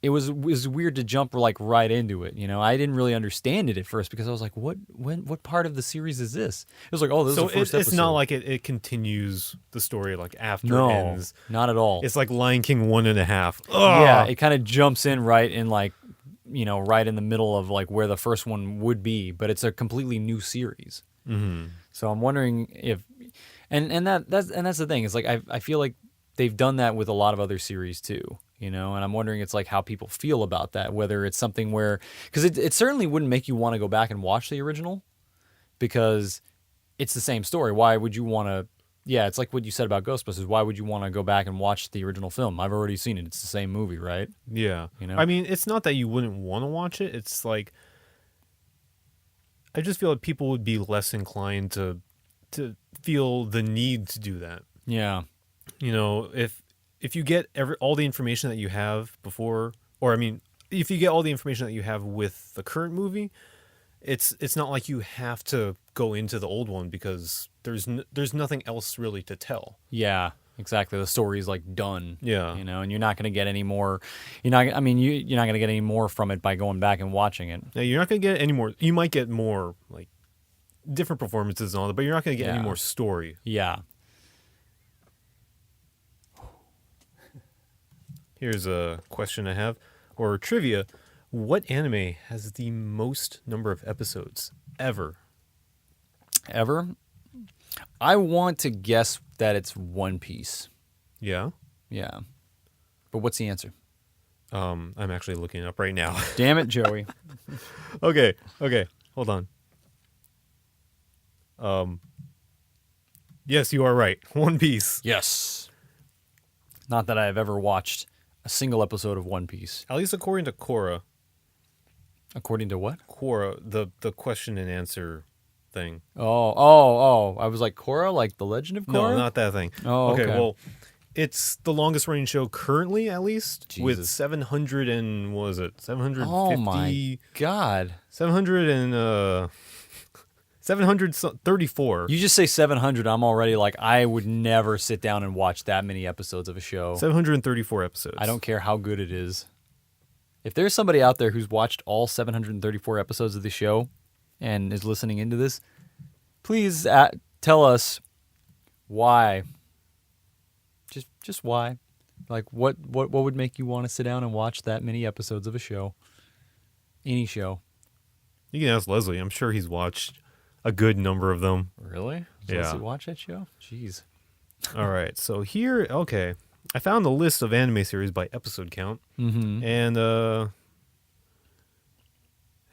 It was weird to jump like right into it. I didn't really understand it at first because I was like, what part of the series is this? It was like, this is the first episode. It's not like it continues the story like after it ends. Not at all. It's like Lion King 1.5. Yeah, it kind of jumps in right in like, right in the middle of like where the first one would be, but it's a completely new series. Mm-hmm. So I'm wondering if, and that's the thing. It's like I feel like they've done that with a lot of other series too. And I'm wondering it's like how people feel about that, whether it's something where, because it certainly wouldn't make you want to go back and watch the original because it's the same story. Why would you want to, it's like what you said about Ghostbusters. Why would you want to go back and watch the original film? I've already seen it. It's the same movie, right? Yeah. I mean, it's not that you wouldn't want to watch it. It's like, I just feel like people would be less inclined to feel the need to do that. Yeah. If you get all the information that you have before, or I mean, if you get all the information that you have with the current movie, it's not like you have to go into the old one because there's nothing else really to tell. Yeah, exactly. The story's like done. Yeah. And you're not going to get any more. You're not going to get any more from it by going back and watching it. Yeah, you're not going to get any more. You might get more like different performances and all that, but you're not going to get any more story. Yeah. Here's a question I have, or trivia. What anime has the most number of episodes ever? Ever? I want to guess that it's One Piece. Yeah? Yeah. But what's the answer? I'm actually looking it up right now. Damn it, Joey. Okay, hold on. Yes, you are right. One Piece. Yes. Not that I have ever watched a single episode of One Piece. At least according to Korra. According to what? Korra, the question and answer thing. Oh. I was like, Korra? Like The Legend of Korra? No, not that thing. Oh, okay. Well, it's the longest running show currently, at least, with Jesus. 700 and, what was it? 750? Oh, my God. 700 and, 734. You just say 700, I'm already like, I would never sit down and watch that many episodes of a show. 734 episodes. I don't care how good it is. If there's somebody out there who's watched all 734 episodes of the show and is listening into this, please tell us why. Just why. Like, what would make you want to sit down and watch that many episodes of a show? Any show. You can ask Leslie. I'm sure he's watched a good number of them. Really? Yeah. Does he watch that show? Jeez. All right. So here, okay. I found a list of anime series by episode count. Mm-hmm. And,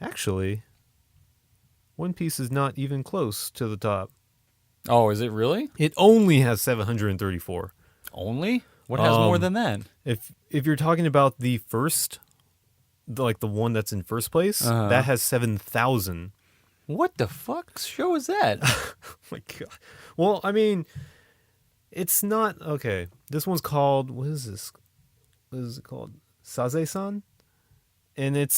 actually, One Piece is not even close to the top. Oh, is it really? It only has 734. Only? What has more than that? If you're talking about the first, the one that's in first place, that has 7,000. What the fuck show is that? Oh my God. Well, I mean, it's not okay. This one's called, what is this? What is it called? Saze-san? And it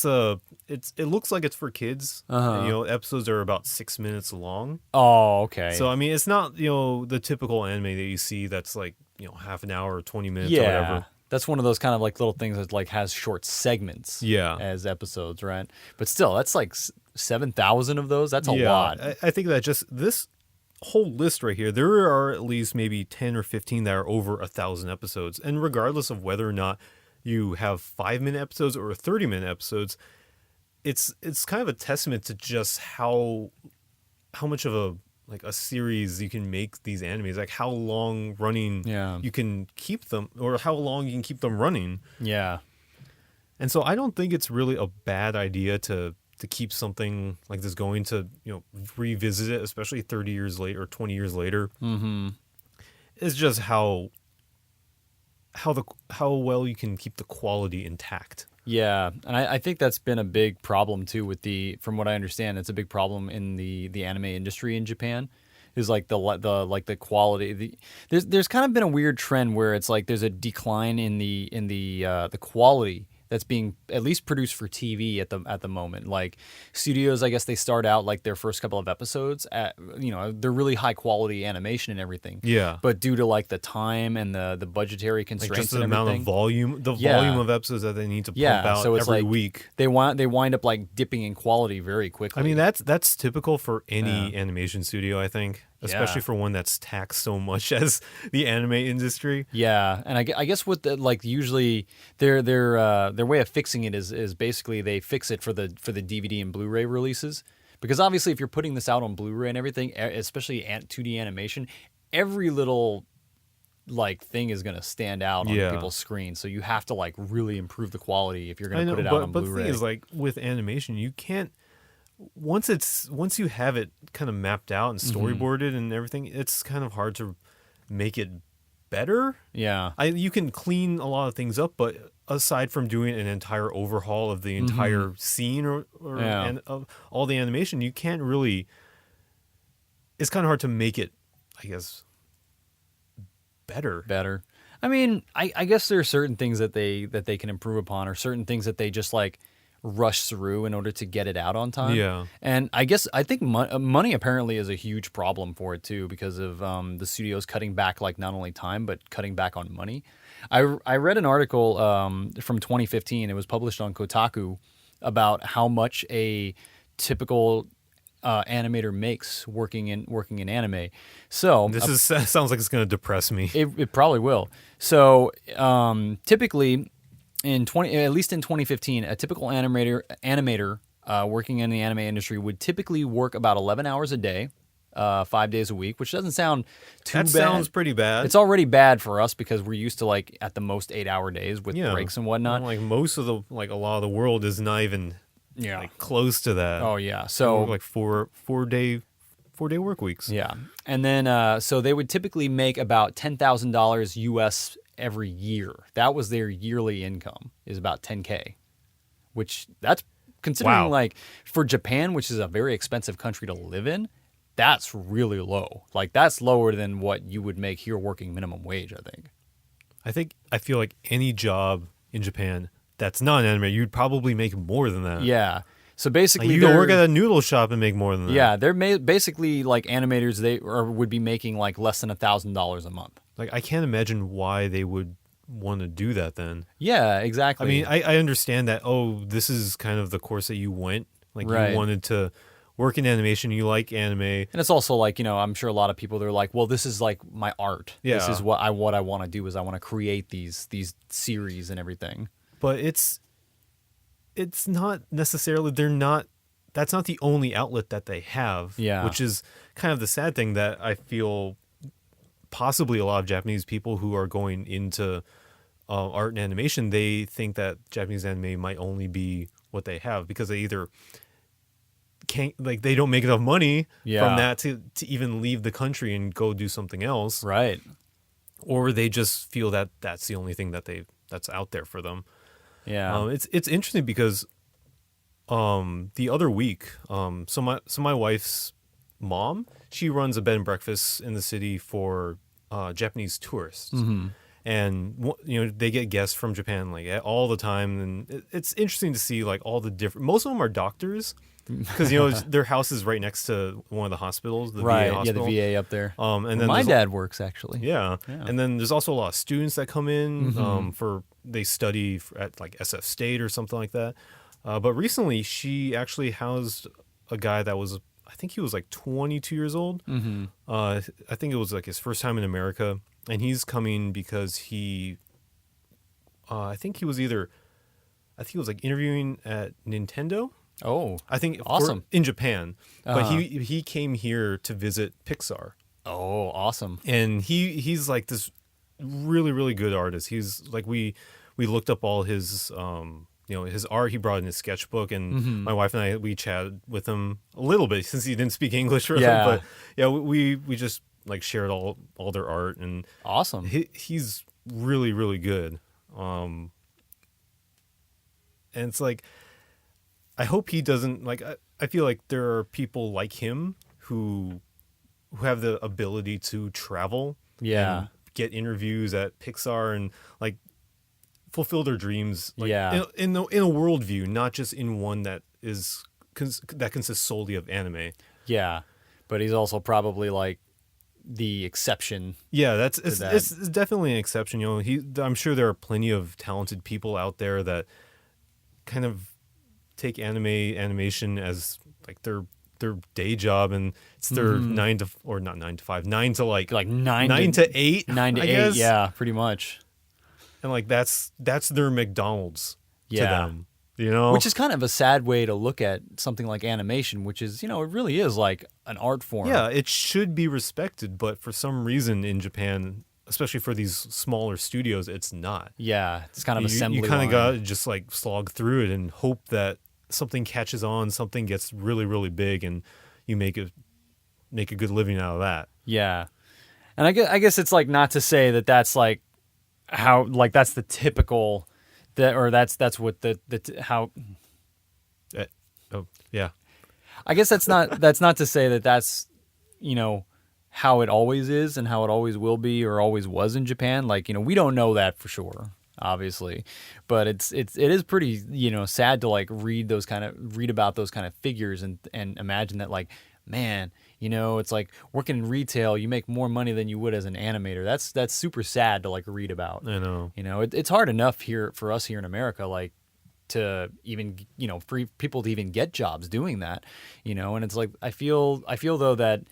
looks like it's for kids. And, episodes are about 6 minutes long. Oh, okay. So I mean, it's not the typical anime that you see that's like half an hour or 20 minutes or whatever. That's one of those kind of like little things that like has short segments. Yeah. As episodes, right? But still, that's like 7,000 of those. That's a lot. I think that just this whole list right here, there are at least maybe 10 or 15 that are over 1,000 episodes, and regardless of whether or not you have 5-minute episodes or 30-minute episodes, it's kind of a testament to just how much of a series you can make these animes, like how long running you can keep them, or how long you can keep them running. Yeah. And so I don't think it's really a bad idea to keep something like this going, to revisit it, especially 30 years later or 20 years later. Mm-hmm. It's just how well you can keep the quality intact. Yeah, and I think that's been a big problem too with from what I understand, it's a big problem in the anime industry in Japan. Is like the quality. There's kind of been a weird trend where it's like there's a decline in the quality that's being at least produced for TV at the moment. Like studios, I guess they start out like their first couple of episodes at they're really high quality animation and everything. Yeah. But due to like the time and the budgetary constraints, like just the and amount everything, of volume, volume of episodes that they need to pump out so it's every like week. They wind up like dipping in quality very quickly. I mean, that's typical for any animation studio, I think, especially for one that's taxed so much as the anime industry. Yeah, and I guess what usually their way of fixing it is basically they fix it for the DVD and Blu-ray releases, because obviously if you're putting this out on Blu-ray and everything, especially 2D animation, every little like thing is going to stand out on people's screens, so you have to like really improve the quality if you're going to put it out on Blu-ray. But the thing is, like with animation, you can't. Once you have it kind of mapped out and storyboarded and everything, it's kind of hard to make it better. Yeah. You can clean a lot of things up, but aside from doing an entire overhaul of the entire scene or and of all the animation, you can't really. It's kind of hard to make it, I guess, better. I mean, I guess there are certain things that they can improve upon, or certain things that they just like rush through in order to get it out on time. Yeah. And I think money apparently is a huge problem for it too, because of the studios cutting back like not only time but cutting back on money. I read an article from 2015. It was published on Kotaku about how much a typical animator makes working in anime. So this sounds like it's going to depress me. It probably will. So typically, at least in 2015, a typical animator working in the anime industry would typically work about 11 hours a day, 5 days a week, which doesn't sound too bad. That sounds pretty bad. It's already bad for us because we're used to like at the most 8-hour days with Yeah. breaks and whatnot. Like most of the like a lot of the world is not even like close to that. Oh yeah. Or So like four-day work weeks. yeah, and then so they would typically make about $10,000 US every year. That was their yearly income, is about 10K, which that's considering Wow. like for Japan, which is a very expensive country to live in. That's really low. Like that's lower than what you would make here working minimum wage, I think. I feel like any job in Japan that's not an anime, you'd probably make more than that. Yeah. So Like basically, you can work at a noodle shop and make more than that. yeah, they're basically like animators. They would be making like less than $1,000 a month. Like I can't imagine why they would want to do that then. Yeah, I exactly. mean, I understand that, this is kind of the course that you went. Like Right. you wanted to work in animation, you like anime. and it's also like, I'm sure a lot of people, they're like, well, this is like my art. This Yeah. is what I want to do is I want to create these series and everything. But it's not necessarily that's not the only outlet that they have. Yeah. Which is kind of the sad thing that I feel possibly a lot of Japanese people who are going into art and animation, they think that Japanese anime might only be what they have because they either can't, like, they don't make enough money Yeah. from that to even leave the country and go do something else, Right. or they just feel that that's the only thing that's out there for them. Yeah. It's interesting because the other week, so my wife's mom, she runs a bed and breakfast in the city for Japanese tourists. Mm-hmm. And they get guests from Japan like all the time, and it's interesting to see like all the different. Most of them are doctors because their house is right next to one of the hospitals, the right. VA hospital. Yeah, the VA up there. And Where then my there's dad works actually. yeah. And then there's also a lot of students that come in Mm-hmm. they study at like SF State or something like that. But recently, she actually housed a guy that was, I think he was like 22 years old. Mm-hmm. I think it was like his first time in America, and he's coming because I think he was like interviewing at Nintendo. Oh. I think Awesome. in Japan, but Uh-huh. he came here to visit Pixar. Oh, awesome. And he's like this really, really good artist. He's like, we looked up all his his art. He brought in his sketchbook, and my wife and we chatted with him a little bit since he didn't speak English really. Yeah. But yeah, we just like shared all their art, and Awesome. he's really, really good. And it's like, I hope he doesn't like. I feel like there are people like him who have the ability to travel, Yeah. and get interviews at Pixar and like fulfill their dreams. Like, Yeah. in a worldview, not just in one that that consists solely of anime. Yeah. But he's also probably like the exception. Yeah, that. it's definitely an exception. I'm sure there are plenty of talented people out there that kind of take animation as like their day job, and it's their 9 to 5, 9 to like 9 to 8, 9 to I 8. guess. Yeah, pretty much. And like that's their McDonald's to Yeah. them, Which is kind of a sad way to look at something like animation, which is, it really is like an art form. Yeah, it should be respected, but for some reason in Japan, especially for these smaller studios, it's not. Yeah, it's kind of assembly You kind line. of got to just like slog through it and hope that something catches on, something gets really, really big, and you make a good living out of that. Yeah. And I guess it's like not to say that that's like how, like that's the typical, that's what how. Oh yeah, I guess that's not to say that that's, how it always is and how it always will be or always was in Japan. Like, we don't know that for sure, obviously, but it is pretty, sad to like read about those kind of figures and imagine that like, man, it's like working in retail, you make more money than you would as an animator. That's super sad to like read about. I know. It's hard enough for us here in America, like to even, for people to even get jobs doing that, and it's like, I feel though that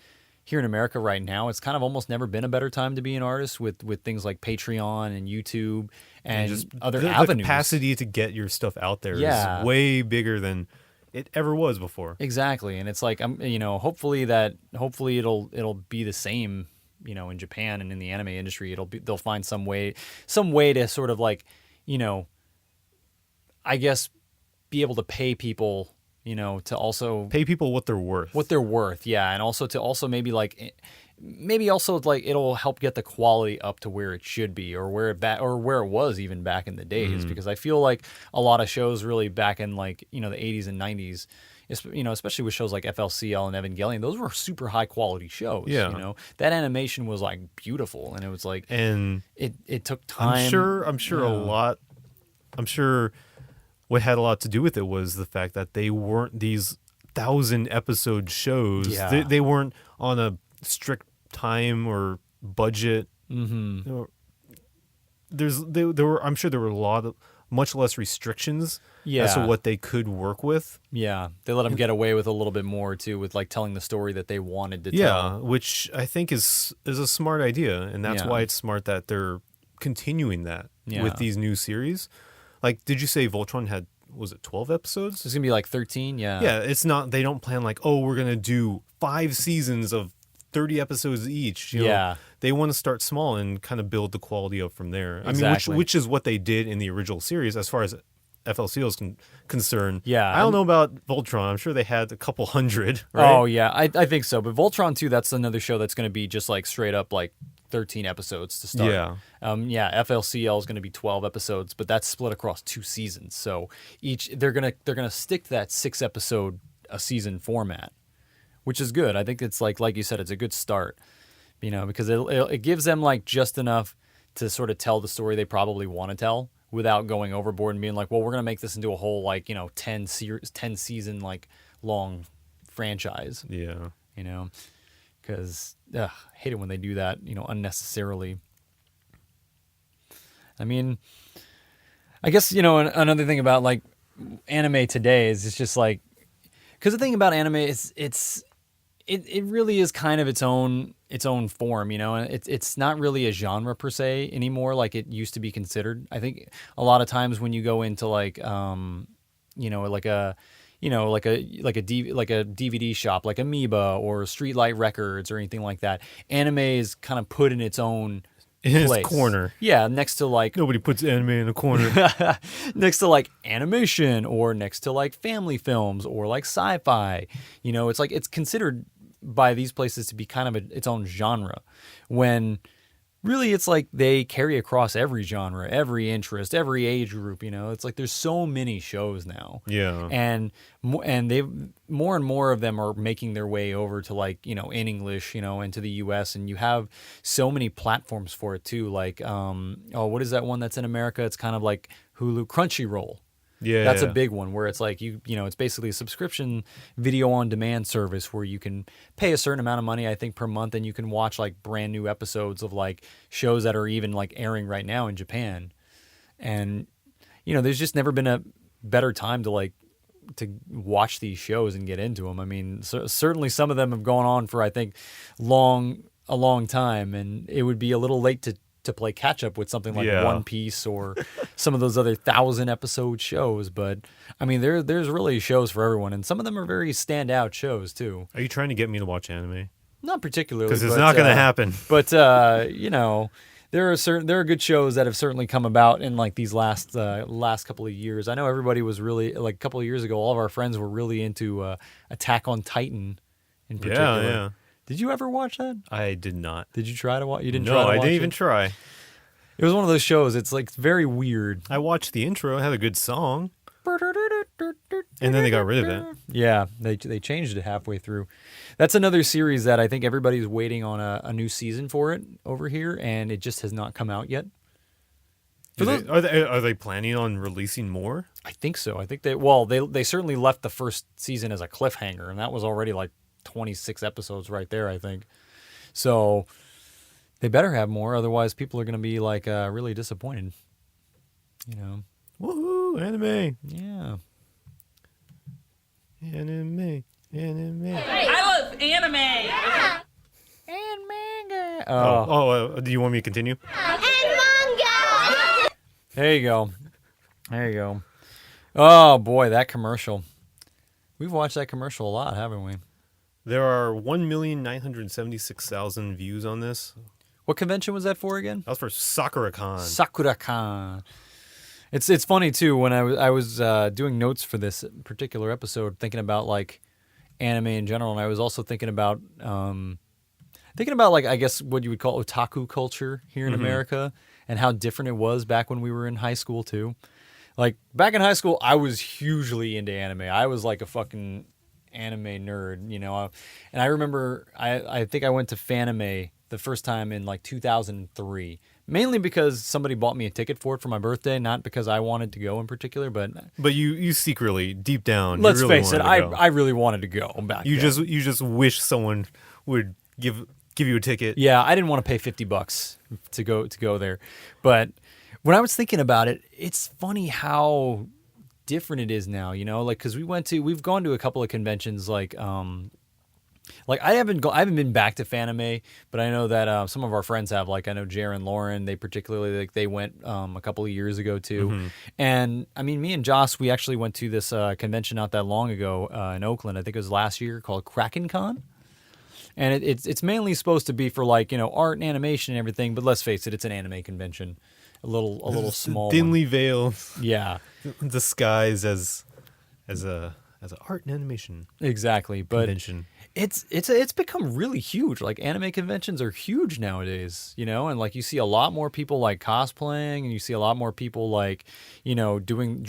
here in America right now, it's kind of almost never been a better time to be an artist with things like Patreon and YouTube and just other the avenues. capacity to get your stuff out there Yeah. is way bigger than it ever was before. Exactly, and it's like hopefully it'll be the same, in Japan and in the anime industry. They'll find some way to sort of like, I guess, be able to pay people, to also Pay people what they're worth. Yeah, and also to maybe also like it'll help get the quality up to where it should be, or where it was even back in the days, because I feel like a lot of shows really back in like, the 80s and 90s, especially with shows like FLCL and Evangelion, those were super high quality shows. Yeah. That animation was like beautiful, and it was like, and it took time. I'm sure what had a lot to do with it was the fact that they weren't these 1,000 episode shows. Yeah. They weren't on a strict time or budget. Mm-hmm. I'm sure there were much less restrictions as to what they could work with. Yeah, they let them get away with a little bit more too, with like telling the story that they wanted to tell. Yeah, which I think is a smart idea, and that's why it's smart that they're continuing that with these new series. Like, did you say Voltron had, was it 12 episodes? It's gonna be like 13. Yeah. Yeah, it's not. They don't plan like, oh, we're gonna do 5 seasons of 30 episode each. They want to start small and kind of build the quality up from there. Exactly. I mean, which is what they did in the original series as far as FLCL is concerned. Yeah. I don't know about Voltron. I'm sure they had a couple hundred, right? Oh, yeah. I think so. But Voltron, too, that's another show that's going to be just like straight up like 13 episodes to start. Yeah. FLCL is going to be 12 episodes, but that's split across 2 seasons. So they're gonna stick to that 6 episode a season format, which is good. I think it's like you said, it's a good start, because it gives them like just enough to sort of tell the story they probably want to tell without going overboard and being like, well, we're going to make this into a whole like, 10 season like long franchise. Yeah. Because I hate it when they do that, unnecessarily. I mean, I guess, another thing about like anime today is it's just like, because the thing about anime is it really is kind of its own form, and it's not really a genre per se anymore like it used to be considered. I think a lot of times when you go into like like a DVD shop like Amoeba or Streetlight Records or anything like that, anime is kind of put in its own in place. Its corner. Yeah, next to like nobody puts anime in a corner. Next to like animation, or next to like family films, or like sci-fi. It's like it's considered by these places to be kind of its own genre, when really it's like they carry across every genre, every interest, every age group. It's like there's so many shows now. Yeah. And they've more and more of them are making their way over to like, in English, into the US, and you have so many platforms for it too. Like, what is that one that's in America? It's kind of like Hulu, Crunchyroll. Yeah. That's a big one where it's like it's basically a subscription video on demand service where you can pay a certain amount of money, I think, per month, and you can watch like brand new episodes of like shows that are even like airing right now in Japan. And there's just never been a better time to watch these shows and get into them. I mean, certainly some of them have gone on for, I think, a long time, and it would be a little late to play catch up with something like One Piece or some of those other 1,000 episode shows. But I mean, there's really shows for everyone, and some of them are very standout shows too. Are you trying to get me to watch anime? Not particularly, because it's not going to happen. But there are good shows that have certainly come about in like these last couple of years. I know everybody was really, like a couple of years ago, all of our friends were really into Attack on Titan in particular. Yeah. Did you ever watch that? I did not. Did you try to watch? You didn't No, try to watch I didn't it? even try. It was one of those shows. It's like very weird. I watched the intro. It had a good song. And then they got rid of it. Yeah, they changed it halfway through. That's another series that I think everybody's waiting on a new season for it over here, and it just has not come out yet. Are they planning on releasing more? I think so. I think they certainly left the first season as a cliffhanger, and that was already like 26 episodes right there, I think. So they better have more, otherwise people are going to be like really disappointed. Woohoo, anime. Yeah. Anime. I love anime. Yeah. And manga. Do you want me to continue? And manga. There you go. Oh boy, that commercial. We've watched that commercial a lot, haven't we? There are 1,976,000 views on this. What convention was that for again? That was for SakuraCon. SakuraCon. It's funny too when I was doing notes for this particular episode, thinking about like anime in general, and I was also thinking about like I guess what you would call otaku culture here in America, and how different it was back when we were in high school too. Like back in high school, I was hugely into anime. I was like a fucking anime nerd, you know. And I remember I think I went to Fanime the first time in like 2003. Mainly because somebody bought me a ticket for it for my birthday, not because I wanted to go in particular, but you secretly, deep down, let's you really face it, I really wanted to go back then. You just wish someone would give you a ticket. Yeah, I didn't want to pay $50 to go there. But when I was thinking about it, it's funny how different it is now, you know, like cuz we've gone to a couple of conventions like I haven't been back to Fanime, but I know that some of our friends have. Like I know Jer and Lauren, they particularly they went a couple of years ago too. And I mean, me and Joss, we actually went to this convention not that long ago in Oakland. I think it was last year, called KrakenCon. And it's mainly supposed to be for like, you know, art and animation and everything. But let's face it, it's an anime convention, a little small, thinly veiled, yeah, disguised as a art and animation exactly. But convention. It's become really huge. Like anime conventions are huge nowadays, you know, and like you see a lot more people like cosplaying, and you see a lot more people like, you know, doing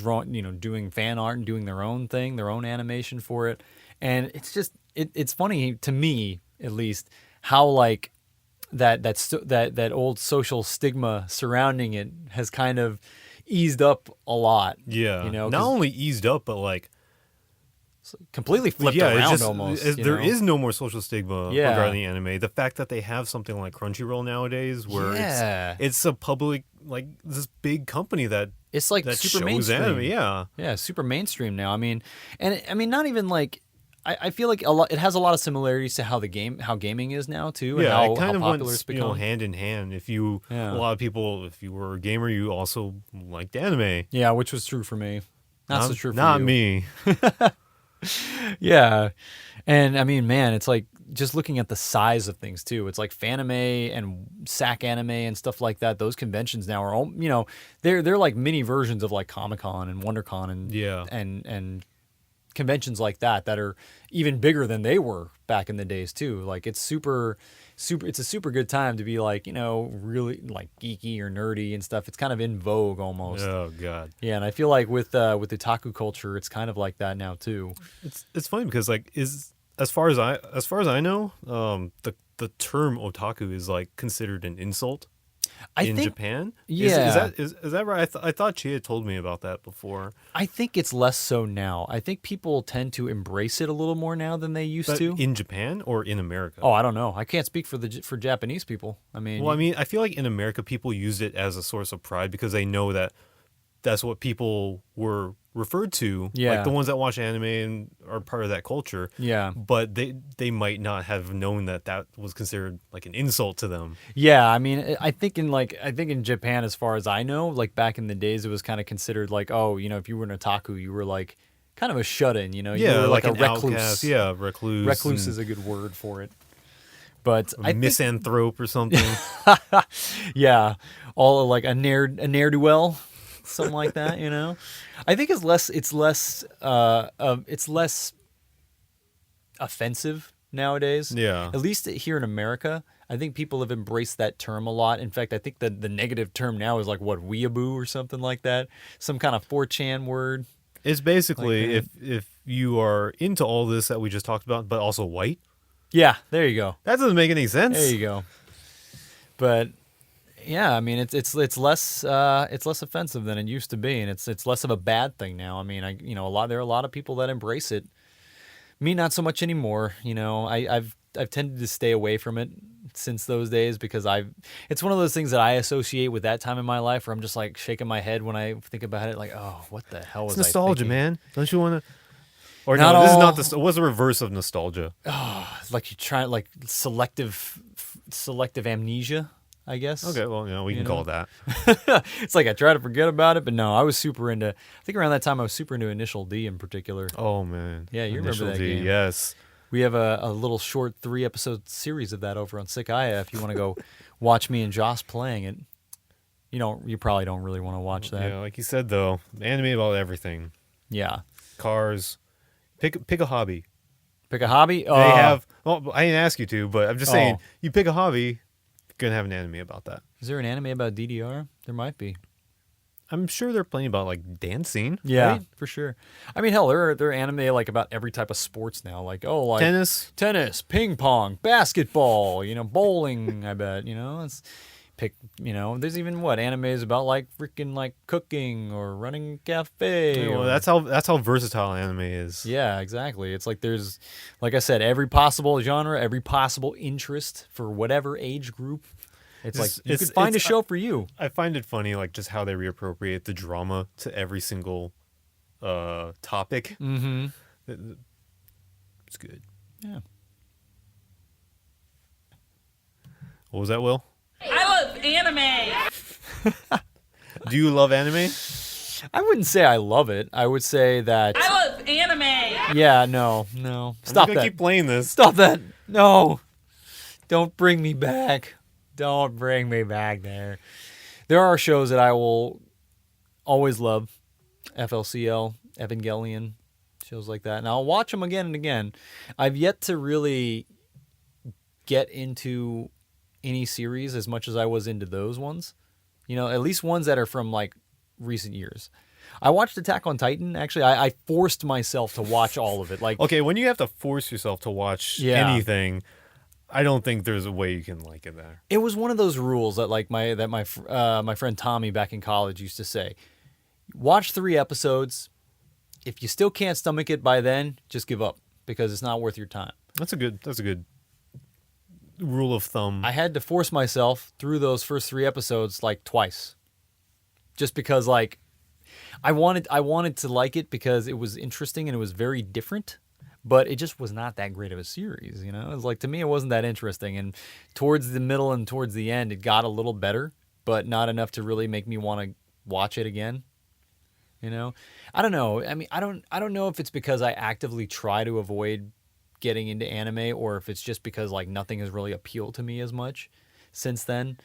fan art and doing their own thing, their own animation for it. And it's just it's funny to me, at least, how like that old social stigma surrounding it has kind of eased up a lot. Yeah, you know, not only eased up, but like completely flipped around almost. There is no more social stigma Yeah. regarding anime. The fact that they have something like Crunchyroll nowadays, where it's a public, like this big company that it's like that super shows mainstream. anime, yeah, super mainstream now. I mean, not even like I feel like a lot. It has a lot of similarities to how gaming is now too, and yeah. how, It kind how of popular went it's become. hand in hand. If you Yeah. a lot of people, if you were a gamer, you also liked anime. Yeah, which was true for me. Not so true for not you. me. Yeah. And I mean, man, it's like just looking at the size of things too. It's like Fanime and SAC Anime and stuff like that. Those conventions now are all, you know, they're like mini versions of like Comic-Con and WonderCon and Yeah. and conventions like that are even bigger than they were back in the days too. Like it's it's a super good time to be like, you know, really like geeky or nerdy and stuff. It's kind of in vogue almost. Oh god. Yeah, and I feel like with the otaku culture, it's kind of like that now too. It's funny because like as far as I know, the term otaku is like considered an insult in Japan. Yeah. Is that right? I thought she had told me about that before. I think it's less so now. I think people tend to embrace it a little more now than they used But to. in Japan or in America? Oh, I don't know. I can't speak for Japanese people. I mean, Well, I mean, I feel like in America people used it as a source of pride because they know that that's what people were referred to. Yeah. Like the ones that watch anime and are part of that culture. yeah. But they might not have known that was considered like an insult to them. Yeah, I mean, I think in Japan, as far as I know, like back in the days, it was kind of considered like, oh, you know, if you were an otaku, you were like kind of a shut-in, you know, you Yeah, were like a an recluse. outcast. Yeah, recluse. Recluse is a good word for it. But A misanthrope or something. yeah, all like a ne'er-do-well, something like that, you know. I think it's less offensive nowadays. Yeah. At least here in America, I think people have embraced that term a lot. In fact, I think the negative term now is like what, weeaboo or something like that, some kind of 4chan word. It's basically Like if you are into all this that we just talked about, but also white. Yeah, there you go. That doesn't make any sense. There you go. But yeah, I mean, it's less offensive than it used to be, and it's less of a bad thing now. I mean, there are a lot of people that embrace it. Me, not so much anymore. You know, I've tended to stay away from it since those days because it's one of those things that I associate with that time in my life where I'm just like shaking my head when I think about it, like, oh, what the hell was It's nostalgia, I thinking? man. Don't you want to? Or Not no, this is all- not what's the reverse of nostalgia? Like you try like selective amnesia. I guess. Okay, well, we can call it that. It's like I try to forget about it, but no, I was super into. I think around that time I was super into Initial D in particular. Oh man, Yeah, you Initial remember that D, game? Yes. We have a little short 3-episode series of that over on Sick Aya. If you want to go watch me and Joss playing it, you probably don't really want to watch that. Yeah, like you said though, anime about everything. Yeah. Cars. Pick a hobby. Pick a hobby. They have. Well, I didn't ask you to, but I'm just saying, Oh. you pick a hobby, you're gonna have an anime about that. Is there an anime about DDR? There might be. I'm sure they're playing about like dancing. Yeah, right? for sure. I mean, hell, there are anime like about every type of sports now. Like tennis, ping pong, basketball. Bowling. I bet. It's pick. There's even animes about like freaking like cooking or running a cafe. Well, or- that's how versatile anime is. Yeah, exactly. It's like there's, like I said, every possible genre, every possible interest for whatever age group. It's like you could find a show for you. I find it funny, like just how they reappropriate the drama to every single topic. Mm-hmm. It's good. Yeah. What was that, Will? I love anime. Do you love anime? I wouldn't say I love it. I would say that. I love anime. Yeah, no. I'm Stop gonna that. keep playing this. Stop that. No. Don't bring me back. Don't bring me back there. There are shows that I will always love. FLCL, Evangelion, shows like that. And I'll watch them again and again. I've yet to really get into any series as much as I was into those ones. At least ones that are from like recent years. I watched Attack on Titan. Actually, I forced myself to watch all of it. Like, Okay, when you have to force yourself to watch anything, I don't think there's a way you can like it there. it was one of those rules that like my friend Tommy back in college used to say. Watch 3 episodes. If you still can't stomach it by then, just give up because it's not worth your time. That's a good rule of thumb. I had to force myself through those first 3 episodes like twice. Just because like I wanted to like it because it was interesting and it was very different, but it just was not that great of a series, It was like, to me it wasn't that interesting, and towards the middle and towards the end it got a little better, but not enough to really make me want to watch it again. I don't know. I mean, I don't know if it's because I actively try to avoid getting into anime or if it's just because like nothing has really appealed to me as much since then.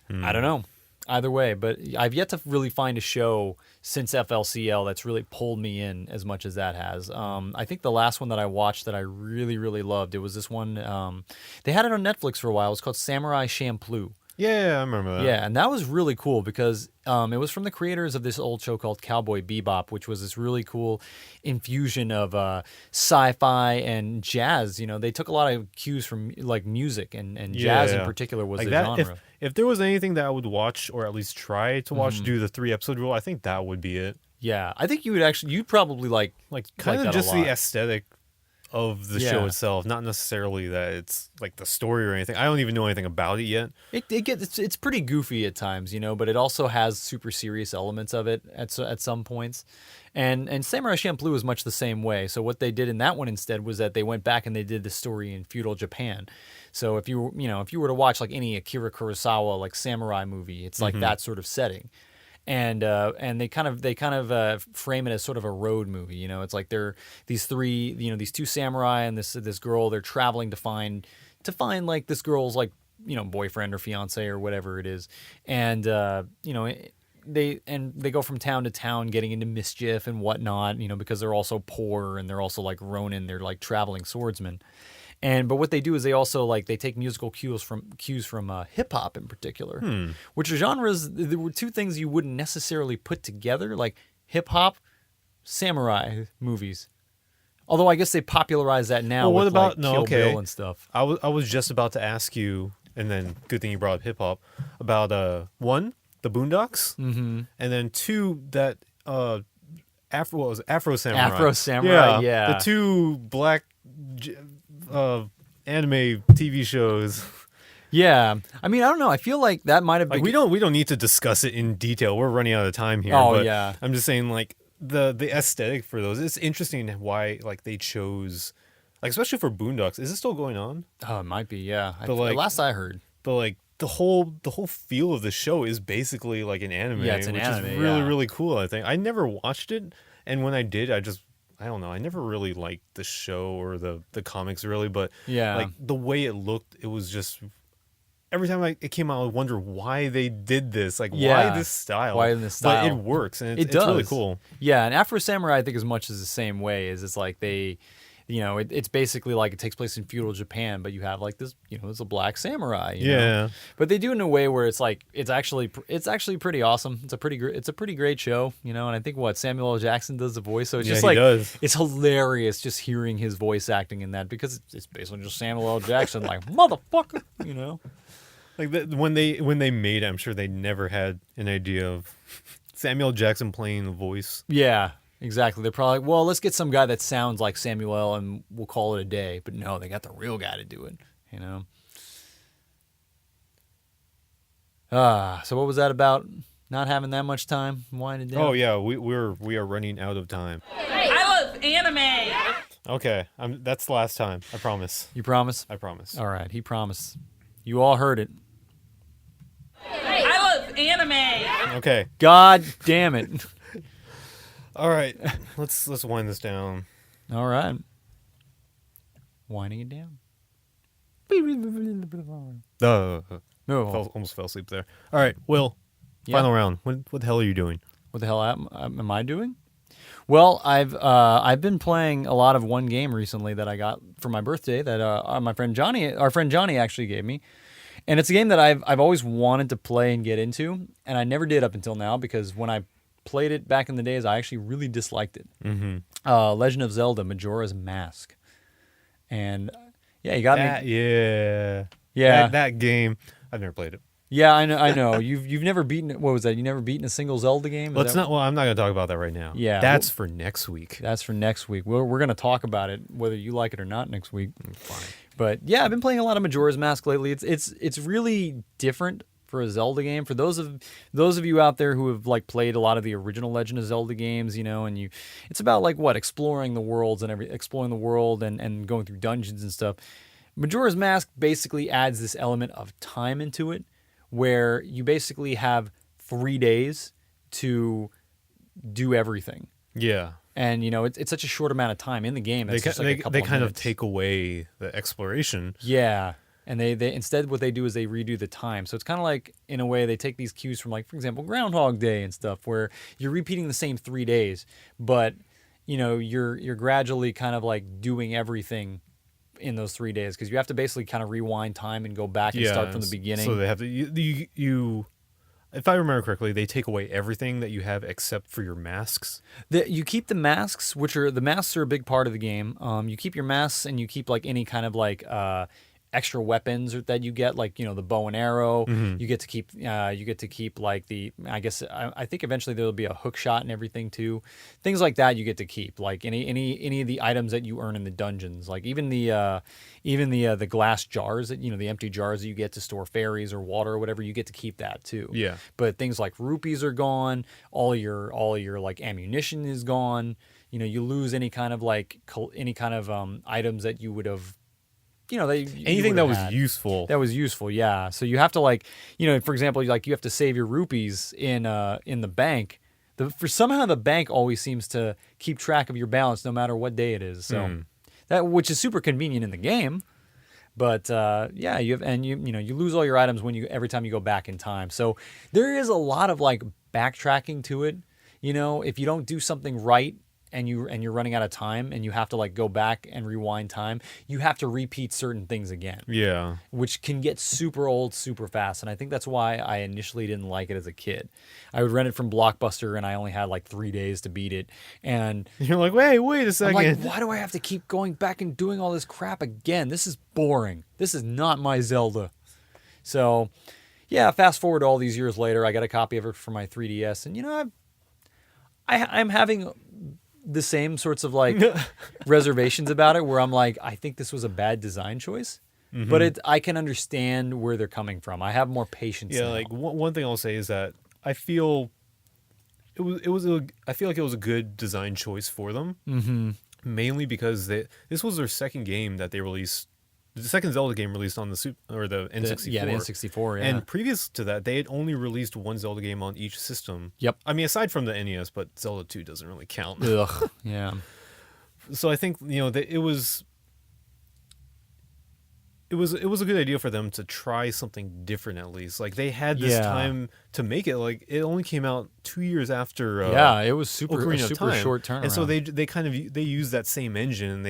I don't know. Either way, but I've yet to really find a show since FLCL that's really pulled me in as much as that has. I think the last one that I watched that I really, really loved, it was this one. They had it on Netflix for a while. It was called Samurai Champloo. Yeah, I remember that. Yeah, and that was really cool because it was from the creators of this old show called Cowboy Bebop, which was this really cool infusion of sci-fi and jazz. They took a lot of cues from like music, and jazz in particular was like the that, genre. If there was anything that I would watch or at least try to watch do the 3-episode rule, I think that would be it. Yeah, I think you'd probably like kind of that just a the lot. aesthetic of the show itself, not necessarily that it's like the story or anything. I don't even know anything about it yet. It's pretty goofy at times, but it also has super serious elements of it at some points. And Samurai Champloo is much the same way. So what they did in that one instead was that they went back and they did the story in feudal Japan. So if you were to watch like any Akira Kurosawa like samurai movie, it's like that sort of setting. And they kind of frame it as sort of a road movie. It's like they're these 3, these 2 samurai and this girl. They're traveling to find like this girl's like boyfriend or fiance or whatever it is, and they go from town to town getting into mischief and whatnot. Because they're also poor and they're also like ronin. They're like traveling swordsmen. But what they do is they also they take musical cues from hip hop in particular, which are genres. There were 2 things you wouldn't necessarily put together, like hip hop, samurai movies. Although I guess they popularize that now. Well, what with about Kill Bill and stuff? I was just about to ask you, and then good thing you brought up hip hop, about 1, the Boondocks, and then 2, that Afro Samurai. Afro Samurai, yeah. The 2 black anime TV shows. Yeah, I mean, I don't know. I feel like that might have been. We don't need to discuss it in detail. We're running out of time here. Oh, but yeah. I'm just saying, like the aesthetic for those. It's interesting why they chose, especially for Boondocks. Is it still going on? Oh, it might be. Yeah, But last I heard. But the whole feel of the show is basically like an anime, Yeah, it's an which anime, is really yeah. really cool. I think I never watched it, and when I did, I don't know. I never really liked the show or the comics really, but Yeah. like the way it looked, it was just every time it came out, I wonder why they did this. Like, Yeah. why this style? Why this style? But it works, and It it's really does. cool. Yeah, and Afro Samurai, I think, as much as the same way is it's like they, it's basically like it takes place in feudal Japan, but you have like this, it's a black samurai. You know? Yeah. But they do it in a way where it's like it's actually pretty awesome. It's a pretty great show, and I think Samuel L. Jackson does the voice, so it's Yeah, just he like does. it's hilarious just hearing his voice acting in that because it's basically just Samuel L. Jackson like motherfucker. Like when they made it, I'm sure they never had an idea of Samuel Jackson playing the voice. Yeah, exactly. They're probably like, well, let's get some guy that sounds like Samuel and we'll call it a day. But no, they got the real guy to do it, So what was that about? Not having that much time winding down? Oh yeah, we are running out of time. I love anime. Okay, that's the last time. I promise. You promise? I promise. All right, he promised. You all heard it. I love anime. Okay. God damn it. All right. Let's wind this down. All right. Winding it down. Almost fell asleep there. All right, Will. Yeah. Final round. What the hell are you doing? What the hell am I doing? Well, I've been playing a lot of one game recently that I got for my birthday that our friend Johnny actually gave me, and it's a game that I've always wanted to play and get into, and I never did up until now because when I played it back in the days, I actually really disliked it. Mm-hmm. Legend of Zelda: Majora's Mask, and yeah, you got me. Yeah. That game. I've never played it. Yeah, I know. You've never beaten. What was that? You never beaten a single Zelda game? Well, I'm not going to talk about that right now. Yeah, that's for next week. That's for next week. We're going to talk about it, whether you like it or not, next week. Fine. But yeah, I've been playing a lot of Majora's Mask lately. It's really different for a Zelda game. For those of you out there who have like played a lot of the original Legend of Zelda games, it's about like exploring the worlds and exploring the world and going through dungeons and stuff. Majora's Mask basically adds this element of time into it, where you basically have 3 days to do everything. Yeah. And it's such a short amount of time in the game. It's just like a couple they of kind minutes. of take away the exploration. Yeah. And they instead what they do is they redo the time. So it's kind of like, in a way, they take these cues from, like, for example, Groundhog Day and stuff, where you're repeating the same 3 days, but you're gradually kind of like doing everything in those 3 days, because you have to basically kind of rewind time and go back and start from the beginning. So they have to you if I remember correctly, they take away everything that you have except for your masks. You keep the masks, the masks are a big part of the game. You keep your masks, and you keep like any kind of like extra weapons that you get, like the bow and arrow. Mm-hmm. You get to keep like I think eventually there'll be a hook shot and everything too. Things like that you get to keep, like any of the items that you earn in the dungeons, like even the glass jars that the empty jars that you get to store fairies or water or whatever, you get to keep that too. Yeah. But things like rupees are gone. All your like ammunition is gone. You lose any kind of items that you would have. Anything that was useful. That was useful, yeah. So you have to, like, for example, like, you have to save your rupees in the bank. Somehow the bank always seems to keep track of your balance no matter what day it is. So that, which is super convenient in the game. But yeah, you lose all your items every time you go back in time. So there is a lot of like backtracking to it. If you don't do something right, and you're running out of time, and you have to like go back and rewind time, you have to repeat certain things again. Yeah. Which can get super old super fast. And I think that's why I initially didn't like it as a kid. I would rent it from Blockbuster, and I only had like 3 days to beat it. And you're like, wait a second. I'm like, why do I have to keep going back and doing all this crap again? This is boring. This is not my Zelda. So yeah, fast forward all these years later, I got a copy of it for my 3DS, and I'm having the same sorts of like reservations about it, where I'm like, I think this was a bad design choice, but I can understand where they're coming from. I have more patience. Yeah, now. like one thing I'll say is that I feel I feel like it was a good design choice for them. Mm-hmm. Mainly because this was their second game that they released the second Zelda game released on the N64. The N64, yeah. And previous to that, they had only released one Zelda game on each system. Yep. I mean, aside from the NES, but Zelda 2 doesn't really count. Ugh. Yeah. So I think, it was a good idea for them to try something different at least. Like they had this time to make it. Like it only came out 2 years after. It was super Ocarina of Time. short turnaround. And so they used that same engine and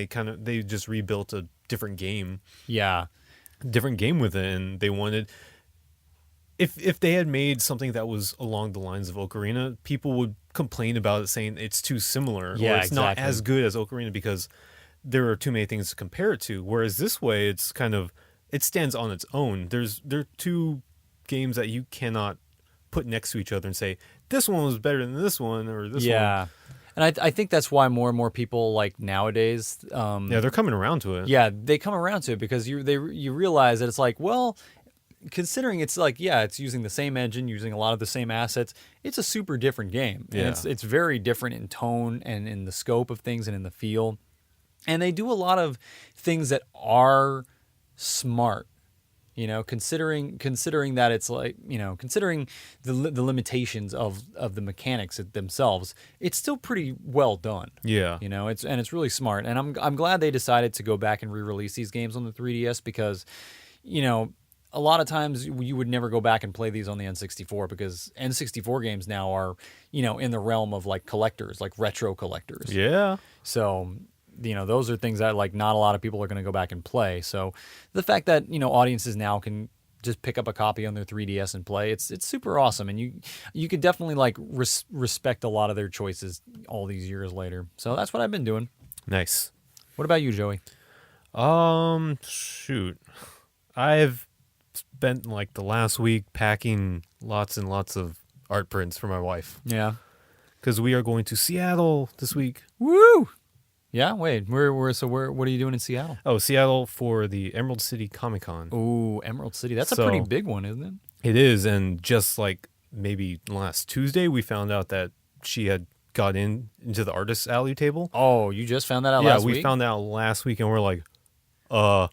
they just rebuilt a different game. Yeah. Different game with it, and they wanted. If they had made something that was along the lines of Ocarina, people would complain about it, saying it's too similar or it's not as good as Ocarina because there are too many things to compare it to. Whereas this way, it's it stands on its own. There are two games that you cannot put next to each other and say this one was better than this one or this one. Yeah, and I think that's why more and more people like nowadays. They're coming around to it. Yeah, they come around to it because you realize that it's like, well, considering it's like, it's using the same engine, using a lot of the same assets, it's a super different game. And it's very different in tone and in the scope of things and in the feel. And they do a lot of things that are smart, considering that it's like, considering the limitations of the mechanics themselves, it's still pretty well done. Yeah. It's really smart. And I'm glad they decided to go back and re-release these games on the 3DS because, a lot of times you would never go back and play these on the N64 because N64 games now are, in the realm of like collectors, like retro collectors. Yeah. So, those are things that like not a lot of people are going to go back and play. So the fact that, audiences now can just pick up a copy on their 3DS and play, it's super awesome. And you could definitely like respect a lot of their choices all these years later. So that's what I've been doing. Nice. What about you, Joey? Shoot. I've spent like the last week packing lots and lots of art prints for my wife. Yeah. Because we are going to Seattle this week. Woo! Yeah, wait. What are you doing in Seattle? Oh, Seattle for the Emerald City Comic-Con. Ooh, Emerald City. That's a pretty big one, isn't it? It is, and just like maybe last Tuesday, we found out that she had got into the Artist Alley table. Oh, you just found that out last week? Yeah, we found that out last week, and we're like,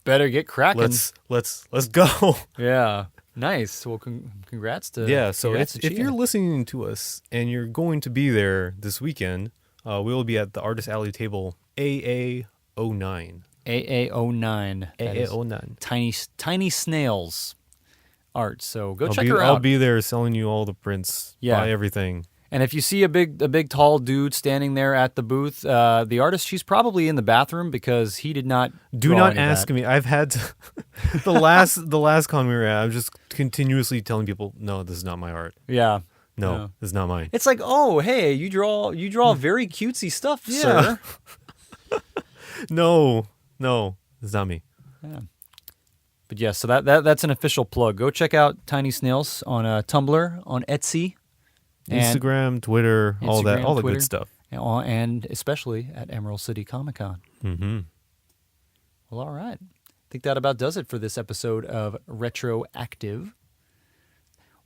better get cracking. Let's go. Yeah. Nice. Well, congrats to so if you're listening to us and you're going to be there this weekend, we will be at the Artist Alley table AA09. AA09. AA09. Tiny snails art. So go check her out. I'll be there selling you all the prints. Yeah. Buy everything. And if you see a big tall dude standing there at the booth, the artist, she's probably in the bathroom because he did not. Do not ask me. I've had to, the last con we were at. I was just continuously telling people, no, this is not my art. Yeah. No, this is not mine. It's like, oh, hey, you draw very cutesy stuff, sir. No, it's not me. Yeah. But yeah, so that's an official plug. Go check out Tiny Snails on Tumblr, on Etsy. Instagram, Twitter, all the Twitter, good stuff. And especially at Emerald City Comic-Con. Mm-hmm. Well, all right. I think that about does it for this episode of RetroActive.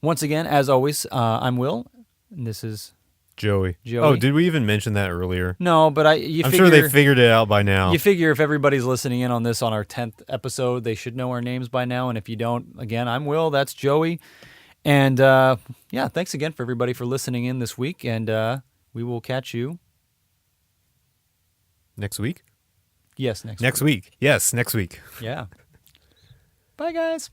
Once again, as always, I'm Will, and this is Joey. Oh, did we even mention that earlier? No, but I'm sure they figured it out by now. You figure if everybody's listening in on this on our 10th episode, they should know our names by now. And if you don't, again, I'm Will. That's Joey. And thanks again for everybody for listening in this week. And we will catch you next week. Yes, next week. Yes, next week. Yeah. Bye, guys.